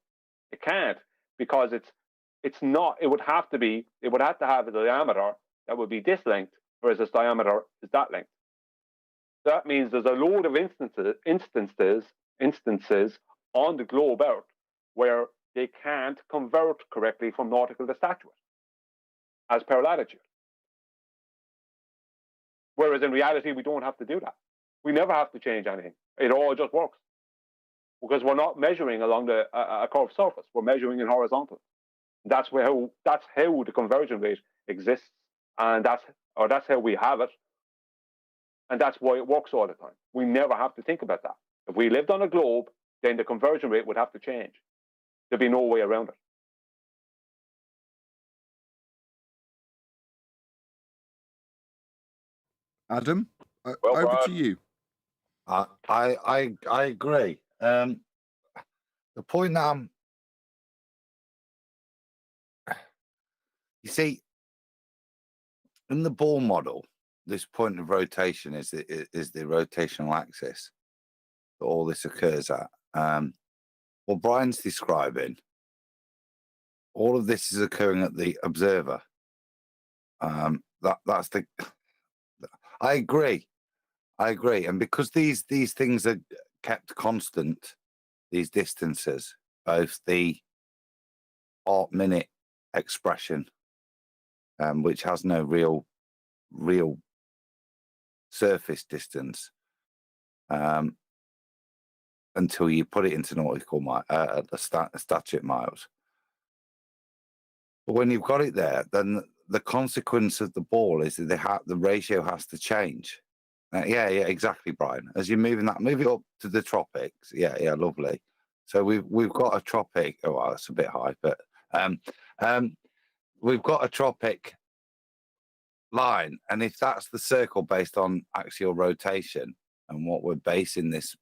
Speaker 2: It can't, because it's not. It would have to have a diameter that would be this length, whereas this diameter is that length. That means there's a load of instances on the globe Earth where they can't convert correctly from nautical to statute as per latitude. Whereas in reality, we don't have to do that. We never have to change anything. It all just works. Because we're not measuring along a curved surface. We're measuring in horizontal. That's how the conversion rate exists. And that's how we have it. And that's why it works all the time. We never have to think about that. If we lived on a globe, then the conversion rate would have to change. There'd be no way around it.
Speaker 1: Adam, over to you.
Speaker 3: I agree. The point that you see, in the ball model, this point of rotation is the rotational axis that all this occurs at. What Brian's describing, all of this is occurring at the observer. That's the. I agree, and because these things are kept constant, these distances, both the arc-minute expression, which has no real surface distance until you put it into nautical statute miles. But when you've got it there, then the consequence of the ball is that the ratio has to change. Yeah, exactly, Brian. As you're moving move it up to the tropics. Yeah, lovely. So we've got a tropic. Oh, well, it's a bit high, but we've got a tropic line, and if that's the circle based on axial rotation, and what we're basing this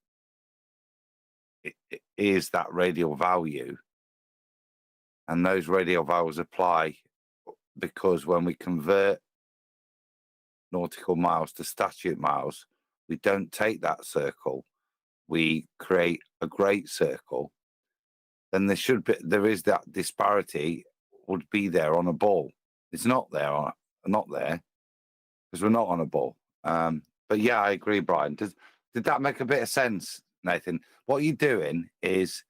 Speaker 3: is that radial value, and those radial values apply because when we convert nautical miles to statute miles, we don't take that circle, we create a great circle, then there is that disparity would be there on a ball. It's not there because we're not on a ball. But yeah, I agree, Brian. Did that make a bit of sense, Nathan? What you're doing is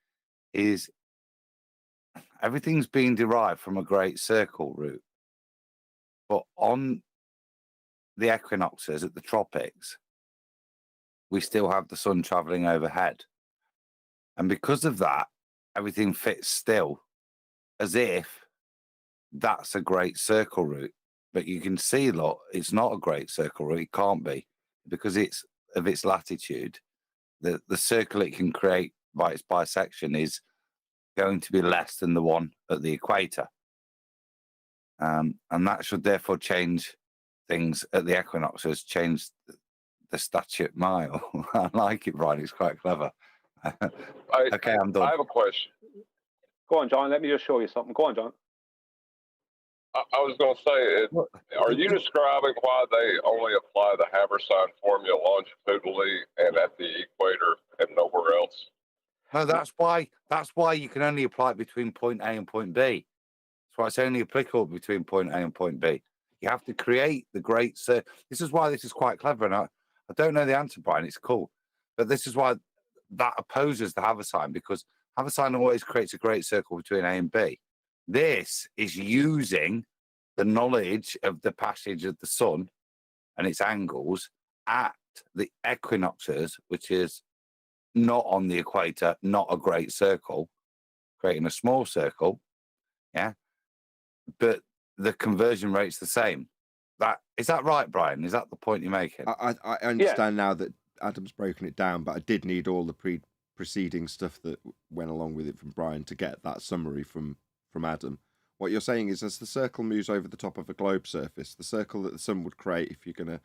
Speaker 3: everything's being derived from a great circle route, but on the equinoxes at the tropics, we still have the sun traveling overhead. And because of that, everything fits still as if that's a great circle route. But you can see, look, it's not a great circle route. It can't be, because it's of its latitude. The circle it can create by its bisection is going to be less than the one at the equator. And that should therefore change things at the equinoxes, change the statute mile. I like it, Brian. It's quite clever. Okay, I'm done.
Speaker 2: I have a question. Go on, John. Let me just show you something. Go on, John.
Speaker 4: I was going to say, are you describing why they only apply the Haversine formula longitudinally and at the equator and nowhere else?
Speaker 3: No, that's why you can only apply it between point A and point B. That's why it's only applicable between point A and point B. You have to create the great circle. This is why this is quite clever, and I don't know the answer, Brian. It's cool, but this is why that opposes the Haversine, because Haversine always creates a great circle between A and B. This is using the knowledge of the passage of the sun and its angles at the equinoxes, which is not on the equator, not a great circle, creating a small circle. Yeah. But the conversion rate's the same. Is that right, Brian? Is that the point you're making?
Speaker 1: I understand now that Adam's broken it down, but I did need all the preceding stuff that went along with it from Brian to get that summary from Adam. What you're saying is, as the circle moves over the top of a globe surface, the circle that the sun would create, if you're going to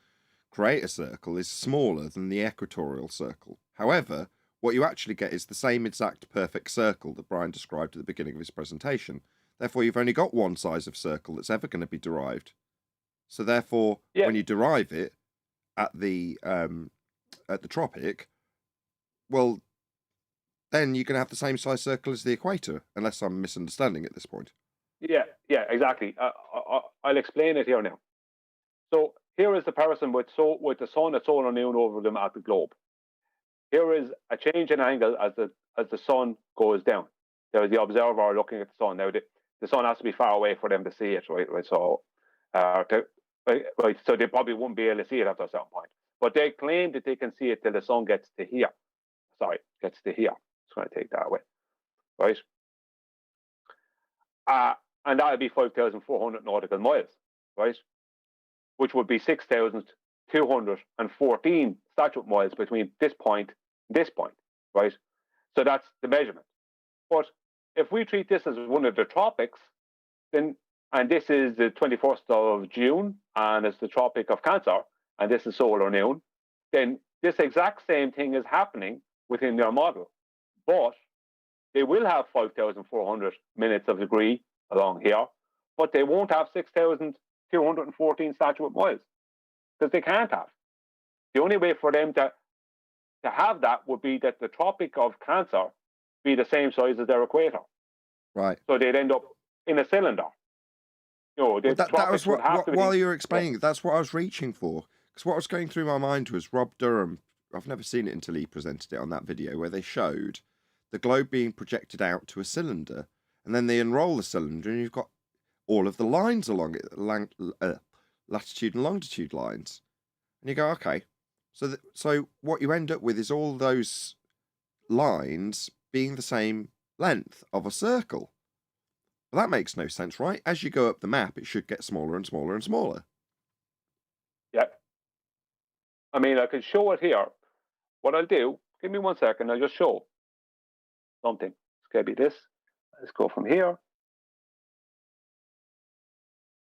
Speaker 1: create a circle, is smaller than the equatorial circle. However, what you actually get is the same exact perfect circle that Brian described at the beginning of his presentation. Therefore, you've only got one size of circle that's ever going to be derived. So therefore, when you derive it at the tropic, well, then you can have the same size circle as the equator, unless I'm misunderstanding at this point.
Speaker 2: Yeah, exactly. I'll explain it here now. So here is the person with the sun at solar noon over them at the globe. Here is a change in angle as the sun goes down. There is the observer looking at the sun. Now the sun has to be far away for them to see it, right? So, so they probably wouldn't be able to see it after a certain point. But they claim that they can see it till the sun gets to here. Gets to here. Just going to take that away, right? And that would be 5,400 nautical miles, right? Which would be 6,214 statute miles between this point and this point, right? So that's the measurement. But if we treat this as one of the tropics, then, and this is the 21st of June, and it's the Tropic of Cancer, and this is solar noon, then this exact same thing is happening within their model. But they will have 5,400 minutes of degree along here, but they won't have 6,214 statute miles, because they can't have. The only way for them to have that would be that the Tropic of Cancer be the same size as their equator.
Speaker 1: Right.
Speaker 2: So they'd end up in a cylinder.
Speaker 1: That was while you were explaining, that's what I was reaching for. Because what was going through my mind was Rob Durham. I've never seen it until he presented it on that video where they showed the globe being projected out to a cylinder. And then they unroll the cylinder and you've got all of the lines along it, latitude and longitude lines. And you go, okay, so what you end up with is all those lines being the same length of a circle. Well, that makes no sense, right? As you go up the map, it should get smaller and smaller and smaller.
Speaker 2: Yeah. I mean, I can show it here. What I'll do, give me 1 second, I'll just show something. It's going to be this. Let's go from here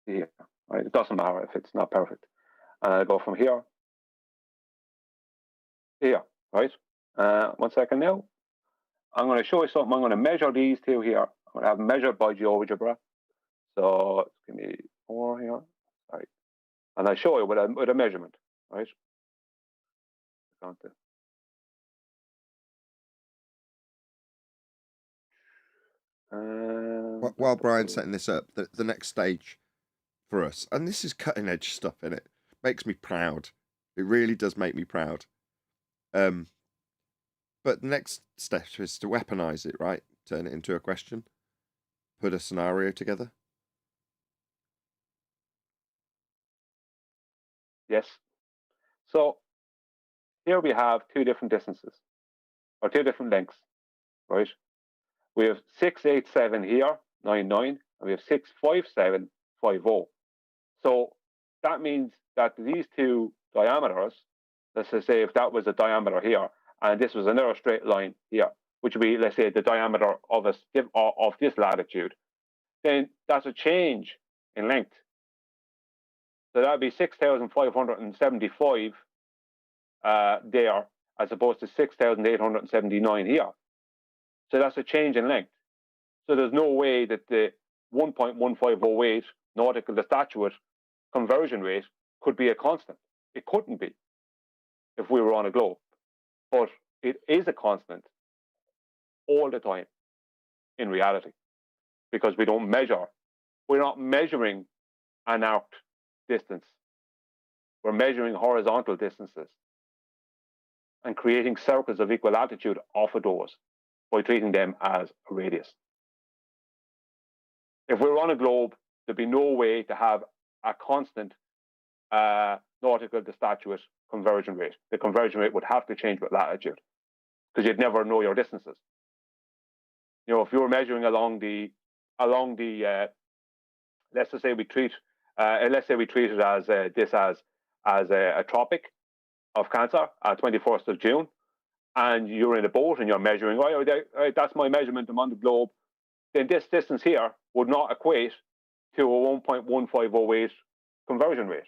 Speaker 2: to here. Right? It doesn't matter if it's not perfect. And I'll go from here to here, right? 1 second now. I'm going to show you something. I'm going to measure these two here. I'm going to have them measured by GeoGebra. So it's going to be 4 here. Right. And I'll show you with a measurement, right?
Speaker 1: While Brian's setting this up, the next stage for us, and this is cutting edge stuff in it, makes me proud. It really does make me proud. But the next step is to weaponize it, right? Turn it into a question. Put a scenario together.
Speaker 2: Yes. So here we have two different distances, or two different lengths, right? We have 687 here, 99, and we have 65750. So that means that these two diameters, let's just say if that was a diameter here, and this was another straight line here, which would be, let's say, the diameter of this latitude, then that's a change in length. So that would be 6,575 there, as opposed to 6,879 here. So that's a change in length. So there's no way that the 1.1508 nautical to statute conversion rate could be a constant. It couldn't be if we were on a globe. But it is a constant all the time in reality, because we don't measure. We're not measuring an arc distance. We're measuring horizontal distances and creating circles of equal altitude off of those by treating them as a radius. If we were on a globe, there'd be no way to have a constant nautical to statute conversion rate. The conversion rate would have to change with latitude, because you'd never know your distances. You know, if you were measuring along the let's just say we treat it as this as a tropic of Cancer, 21st of June, and you're in a boat and you're measuring, right, that's my measurement, I'm on the globe, then this distance here would not equate to a 1.1508 conversion rate.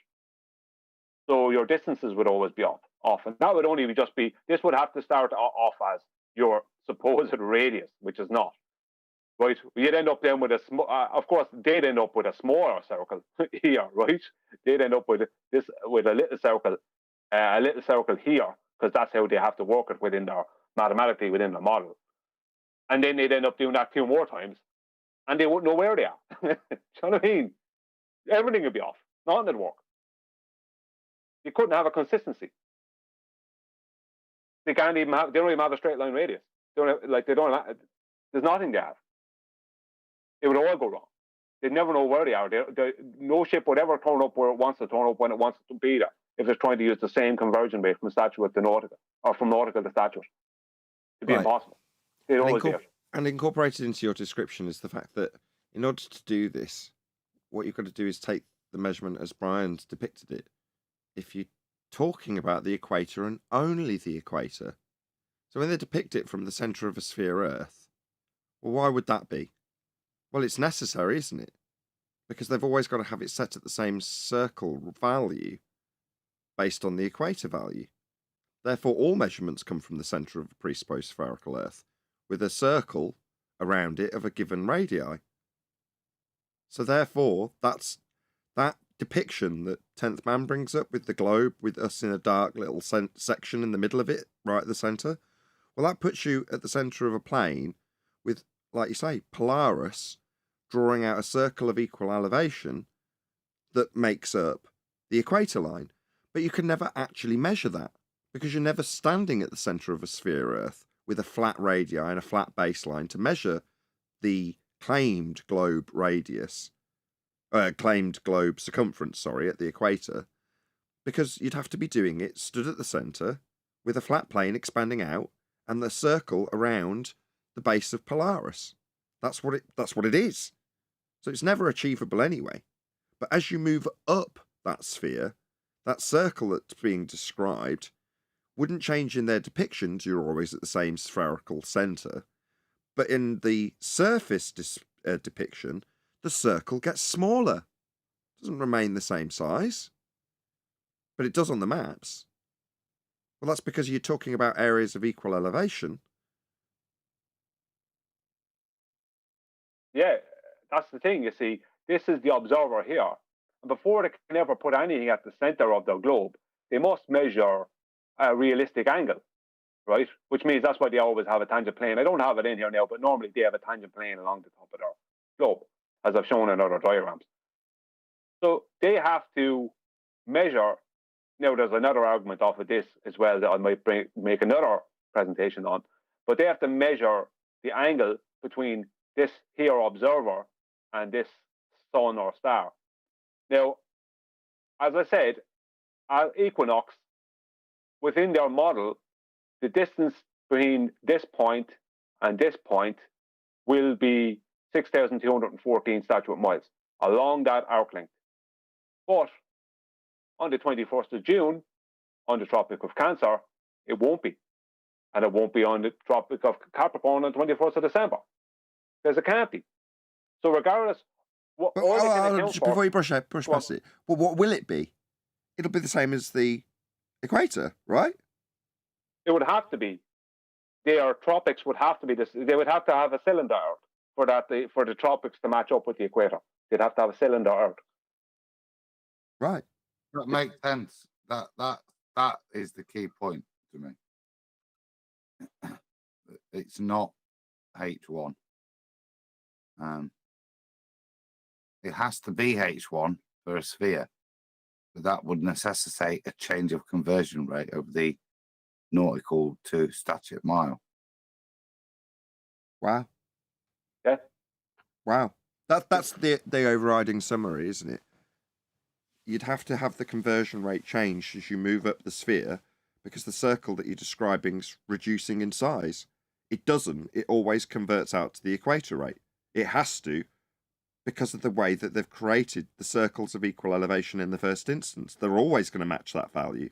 Speaker 2: So your distances would always be off. And that would only just be, this would have to start off as your supposed radius, which is not. Right? You'd end up then with a small, of course, they'd end up with a smaller circle here, right? They'd end up with a little circle here, because that's how they have to work it mathematically within the model. And then they'd end up doing that 2 more times, and they wouldn't know where they are. Do you know what I mean? Everything would be off. Nothing would work. You couldn't have a consistency. They don't even have a straight line radius. There's nothing they have. It would all go wrong. They'd never know where they are. No ship would ever turn up where it wants to turn up when it wants to be there, if it's trying to use the same conversion rate from statute to nautical, or from nautical to statute. It'd be impossible. They'd always be.
Speaker 1: And incorporated into your description is the fact that in order to do this, what you've got to do is take the measurement as Brian's depicted it. If you're talking about the equator and only the equator, so when they depict it from the centre of a sphere Earth, well, why would that be? Well, it's necessary, isn't it? Because they've always got to have it set at the same circle value based on the equator value. Therefore, all measurements come from the centre of a presupposed spherical Earth, with a circle around it of a given radii. So therefore, that depiction that 10th Man brings up with the globe, with us in a dark little section in the middle of it, right at the centre, well, that puts you at the centre of a plane with, like you say, Polaris drawing out a circle of equal elevation that makes up the equator line. But you can never actually measure that, because you're never standing at the centre of a sphere Earth with a flat radii and a flat baseline to measure the claimed globe radius, claimed globe circumference, sorry, at the equator, because you'd have to be doing it stood at the centre with a flat plane expanding out and the circle around the base of Polaris. That's what it is. So it's never achievable anyway. But as you move up that sphere, that circle that's being described wouldn't change in their depictions. You're always at the same spherical centre. But in the surface depiction, the circle gets smaller. It doesn't remain the same size. But it does on the maps. Well, that's because you're talking about areas of equal elevation.
Speaker 2: Yeah, that's the thing, you see. This is the observer here. And before they can ever put anything at the center of the globe, they must measure a realistic angle, right? Which means that's why they always have a tangent plane. I don't have it in here now, but normally they have a tangent plane along the top of their globe, as I've shown in other diagrams. So they have to measure. Now, there's another argument off of this as well that I might make another presentation on, but they have to measure the angle between this here observer and this sun or star. Now, as I said, at Equinox, within their model, the distance between this point and this point will be 6,214 statute miles along that arc length. But on the 21st of June, on the Tropic of Cancer, it won't be. And it won't be on the Tropic of Capricorn on the 21st of December. Because it can't be. So regardless, what all they can account for...
Speaker 1: Before you brush past it, well, what will it be? It'll be the same as the equator, right?
Speaker 2: It would have to be. Their tropics would have to be this. They would have to have a cylinder Earth for the tropics to match up with the equator. They'd have to have a cylinder Earth.
Speaker 3: Right. That makes sense. That is the key point to me. It's not H1. It has to be H1 for a sphere, but that would necessitate a change of conversion rate of the nautical to statute mile.
Speaker 1: Wow.
Speaker 2: Yeah.
Speaker 1: Wow. That's the overriding summary, isn't it? You'd have to have the conversion rate changed as you move up the sphere because the circle that you're describing is reducing in size. It doesn't. It always converts out to the equator rate. It has to because of the way that they've created the circles of equal elevation in the first instance. They're always going to match that value.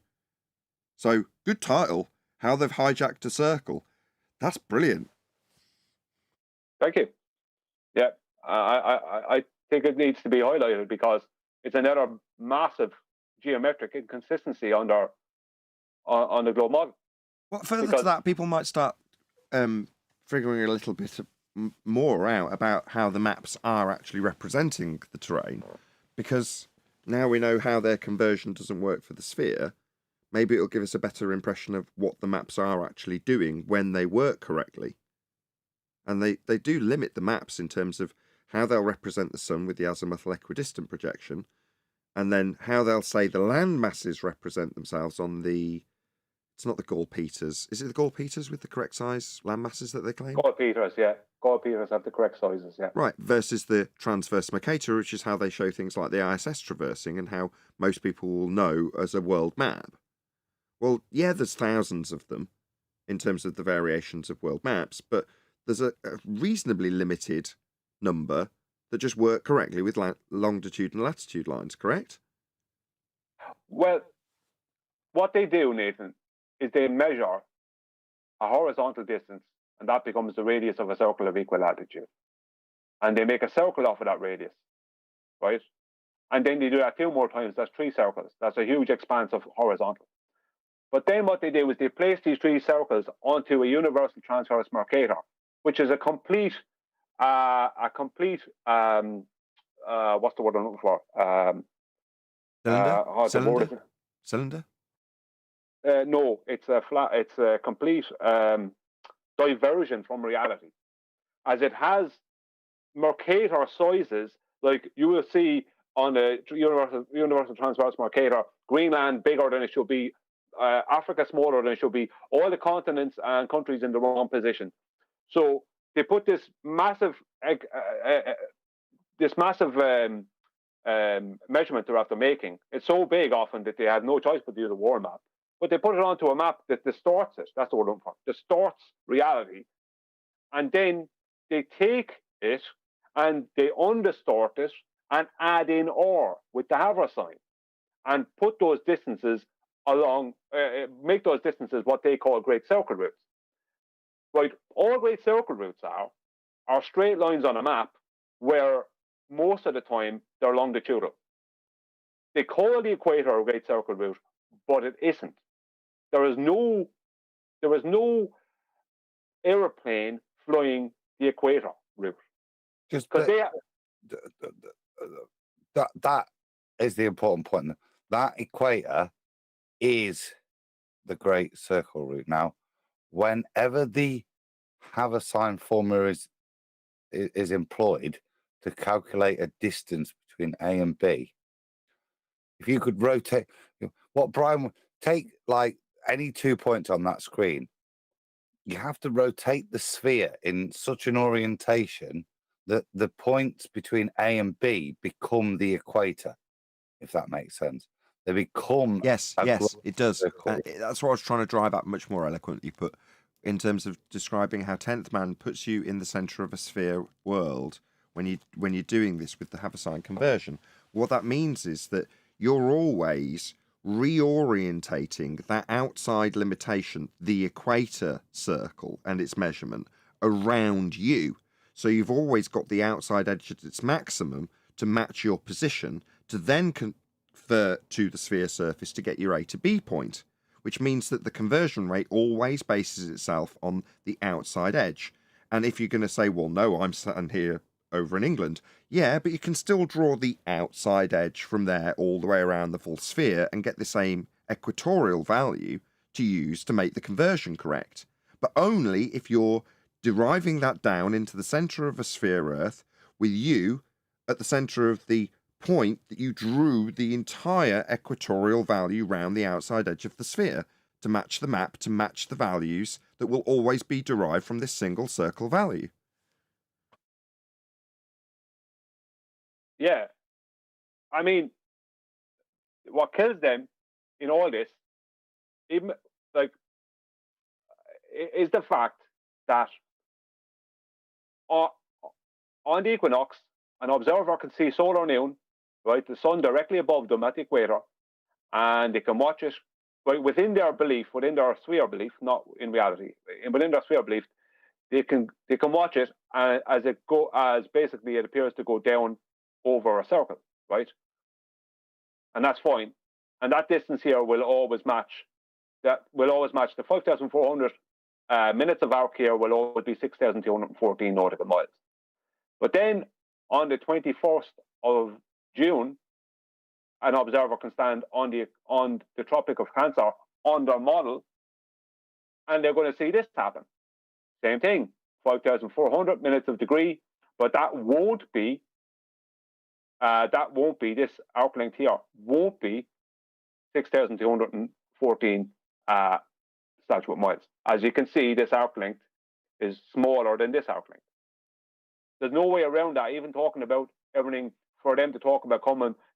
Speaker 1: So, good title, How They've Hijacked a Circle. That's brilliant.
Speaker 2: Thank you. Yeah, I think it needs to be highlighted because it's another massive geometric inconsistency on the globe model.
Speaker 1: Well, further to that, people might start figuring a little bit more out about how the maps are actually representing the terrain, because now we know how their conversion doesn't work for the sphere. Maybe it'll give us a better impression of what the maps are actually doing when they work correctly. And they do limit the maps in terms of how they'll represent the sun with the azimuthal equidistant projection, and then how they'll say the land masses represent themselves on the... It's not the Gall-Peters. Is it the Gall-Peters with the correct size land masses that they claim?
Speaker 2: Gall-Peters, yeah. Gall-Peters have the correct sizes, yeah.
Speaker 1: Right, versus the transverse Mercator, which is how they show things like the ISS traversing and how most people will know as a world map. Well, yeah, there's thousands of them in terms of the variations of world maps, but there's a reasonably limited number that just work correctly with longitude and latitude lines, correct?
Speaker 2: Well, what they do, Nathan, is they measure a horizontal distance, and that becomes the radius of a circle of equal latitude. And they make a circle off of that radius, right? And then they do that 2 more times. That's 3 circles. That's a huge expanse of horizontal. But then what they do is they place these 3 circles onto a universal transverse Mercator, which is a complete, what's the word I'm looking for?
Speaker 1: Cylinder?
Speaker 2: No, it's a complete diversion from reality, as it has Mercator sizes like you will see on the universal transverse Mercator. Greenland bigger than it should be, Africa smaller than it should be, all the continents and countries in the wrong position. So they put this massive measurement they're after making. It's so big often that they have no choice but to use a world map. But they put it onto a map that distorts it. That's the word I'm looking for. Distorts reality. And then they take it and they undistort it and add in or with the Havre sign and put those distances along, make those distances what they call great circle routes. Right, all great circle routes are straight lines on a map where most of the time they're longitudinal. They call the equator a great circle route, but it isn't. There is no airplane flying the equator route.
Speaker 3: Just
Speaker 2: because
Speaker 3: that is the important point. That equator is the great circle route. Now, whenever the Haversine formula is employed to calculate a distance between A and B, if you could rotate what Brian take, like any 2 points on that screen, you have to rotate the sphere in such an orientation that the points between A and B become the equator, if that makes sense. They become
Speaker 1: yes, it does.
Speaker 3: circle.
Speaker 1: That's what I was trying to drive at much more eloquently put, in terms of describing how 10th Man puts you in the center of a sphere world when you're doing this with the Haversine conversion. What that means is that you're always reorientating that outside limitation, the equator circle and its measurement, around you. So you've always got the outside edge at its maximum to match your position, to then convert to the sphere surface to get your A to B point, which means that the conversion rate always bases itself on the outside edge. And if you're going to say, well, no, I'm sitting here over in England, yeah, but you can still draw the outside edge from there all the way around the full sphere and get the same equatorial value to use to make the conversion correct. But only if you're deriving that down into the center of a sphere Earth with you at the center of the point that you drew the entire equatorial value round the outside edge of the sphere to match the map, to match the values that will always be derived from this single circle value.
Speaker 2: Yeah. I mean, what kills them in all this, even like, is the fact that on the equinox, an observer can see solar noon, right, the sun directly above them at the equator, and they can watch it right within their belief, within their sphere belief, not in reality, within their sphere belief, they can watch it as basically it appears to go down over a circle, right? And that's fine. And that distance here will always match. That will always match the 5,400 minutes of arc here will always be 6,214 nautical miles. But then on the 21st of June, an observer can stand on the Tropic of Cancer on their model, and they're going to see this happen. Same thing, 5,400 minutes of degree, but that won't be this arc length here won't be 6,214 Statute miles. As you can see, this arc length is smaller than this arc length. There's no way around that. Even talking about everything, for them to talk about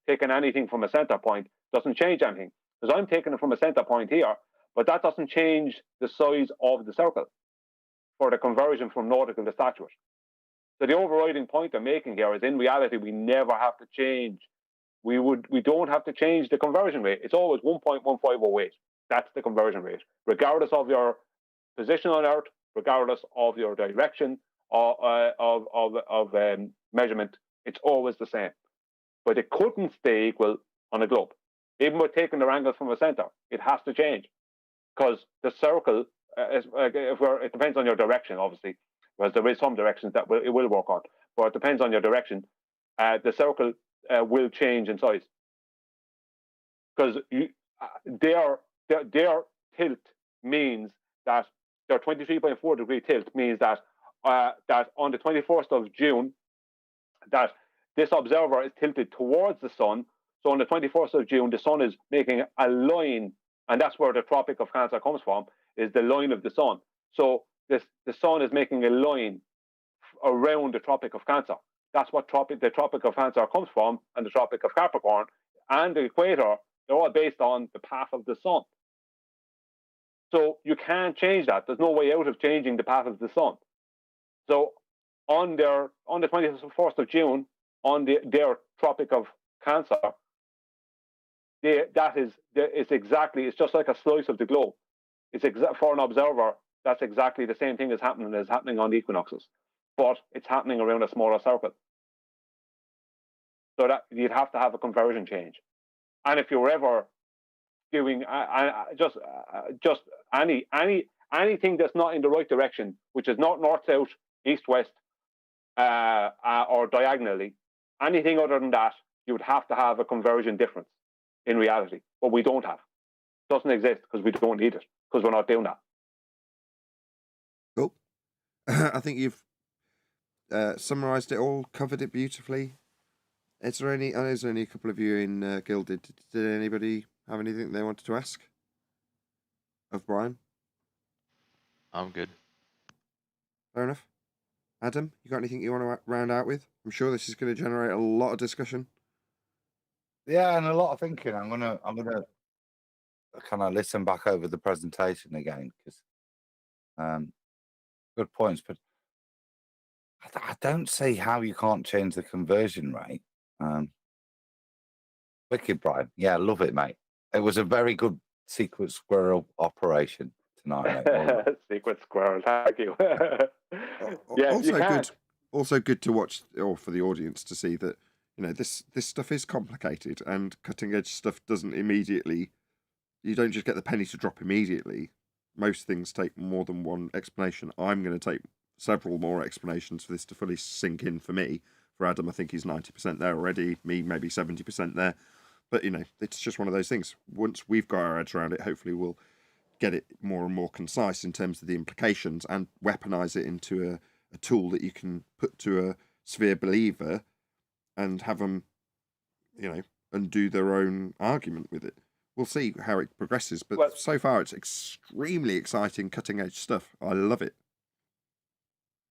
Speaker 2: taking anything from a center point doesn't change anything. Because I'm taking it from a center point here, but that doesn't change the size of the circle for the conversion from nautical to statute. So the overriding point I'm making here is, in reality, we never have to change. We don't have to change the conversion rate. It's always 1.1508. That's the conversion rate, regardless of your position on Earth, regardless of your direction of measurement. It's always the same. But it couldn't stay equal on a globe. Even with taking the angles from a center, it has to change, because the circle, it depends on your direction, obviously, because there is some directions that it will work on, but it depends on your direction. The circle will change in size, because their tilt means that their 23.4 degree tilt means that that on the 21st of June, that this observer is tilted towards the sun. So on the 21st of June, the sun is making a line, and that's where the Tropic of Cancer comes from, is the line of the sun. So the sun is making a line around the Tropic of Cancer. That's what the Tropic of Cancer comes from, and the Tropic of Capricorn and the equator. They're all based on the path of the sun. So you can't change that. There's no way out of changing the path of the sun. So on the 21st of June, on their Tropic of Cancer, it's just like a slice of the globe. For an observer, that's exactly the same thing as happening on the equinoxes, but it's happening around a smaller circle. So that you'd have to have a conversion change. And if you're ever doing just anything that's not in the right direction, which is not north, south, east, west, or diagonally, anything other than that, you would have to have a conversion difference in reality. But we don't have. It doesn't exist because we don't need it, because we're not doing that.
Speaker 1: Cool. I think you've summarised it all, covered it beautifully. I know there's only a couple of you in Gilded. Did anybody have anything they wanted to ask of Brian?
Speaker 5: I'm good.
Speaker 1: Fair enough. Adam, you got anything you want to round out with? I'm sure this is going to generate a lot of discussion.
Speaker 3: Yeah, and a lot of thinking. I'm gonna kind of listen back over the presentation again because good points. But I don't see how you can't change the conversion rate. Wicked, Brian. Yeah, love it, mate. It was a very good secret squirrel operation tonight, mate.
Speaker 2: Secret squirrel, thank you.
Speaker 1: Also good to watch, or for the audience to see that, you know, this stuff is complicated, and cutting edge stuff doesn't immediately. You don't just get the penny to drop immediately. Most things take more than one explanation. I'm going to take several more explanations for this to fully sink in for me. For Adam, I think he's 90% there already. Me, maybe 70% there. But, you know, it's just one of those things. Once we've got our heads around it, hopefully we'll get it more and more concise in terms of the implications and weaponize it into a tool that you can put to a sphere believer and have them, you know, and do their own argument with it. We'll see how it progresses. But so far, it's extremely exciting, cutting-edge stuff. I love it.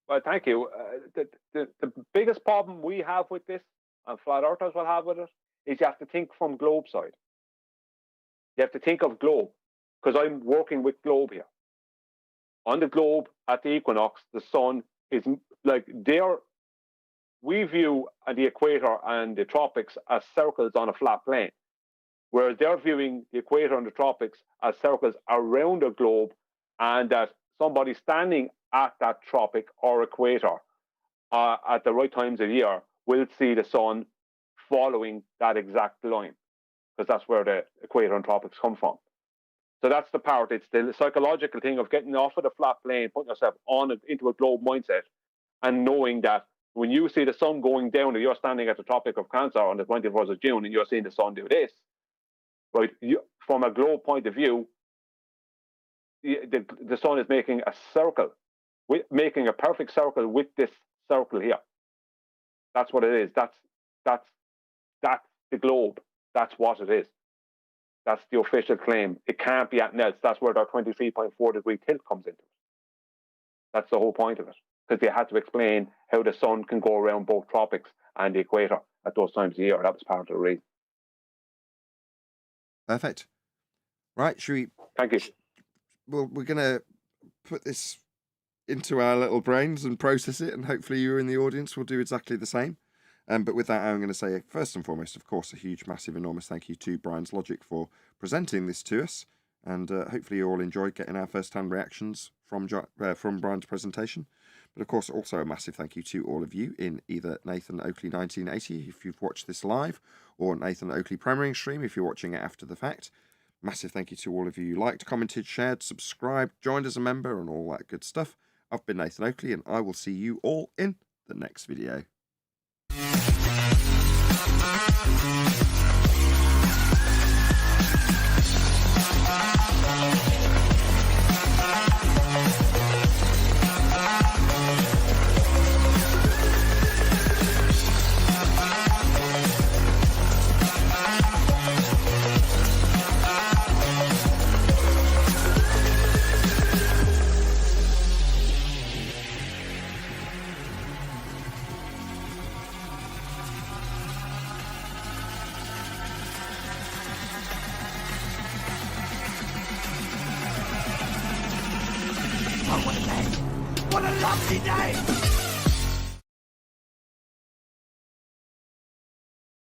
Speaker 2: Well, thank you. The biggest problem we have with this, and flat earthers will have with it, is you have to think from globe side. You have to think of globe, because I'm working with globe here. On the globe, at the equinox, the sun is like we view the equator and the tropics as circles on a flat plane, whereas they're viewing the equator and the tropics as circles around a globe, and that somebody standing at that tropic or equator at the right times of year will see the sun following that exact line, because that's where the equator and tropics come from. So that's the part. It's the psychological thing of getting off of the flat plane, putting yourself into a globe mindset, and knowing that when you see the sun going down, and you're standing at the Tropic of Cancer on the 21st of June, and you're seeing the sun do this, right? From a globe point of view, the sun is making a circle, making a perfect circle with this circle here. That's what it is. That's the globe. That's what it is. That's the official claim. It can't be anything else. That's where their 23.4 degree tilt comes into it. That's the whole point of it. Because they had to explain how the sun can go around both tropics and the equator at those times of the year. That was part of the reason.
Speaker 1: Perfect. Right, should we...
Speaker 2: Thank you.
Speaker 1: Well, we're going to put this into our little brains and process it, and hopefully you in the audience will do exactly the same. But with that, I'm going to say, first and foremost, of course, a huge, massive, enormous thank you to Brian's Logic for presenting this to us. And hopefully you all enjoyed getting our first-hand reactions from Brian's presentation. But of course, also a massive thank you to all of you in either Nathan Oakley 1980, if you've watched this live, or Nathan Oakley premiering stream, if you're watching it after the fact. Massive thank you to all of you who liked, commented, shared, subscribed, joined as a member, and all that good stuff. I've been Nathan Oakley, and I will see you all in the next video.
Speaker 6: on a lovely day.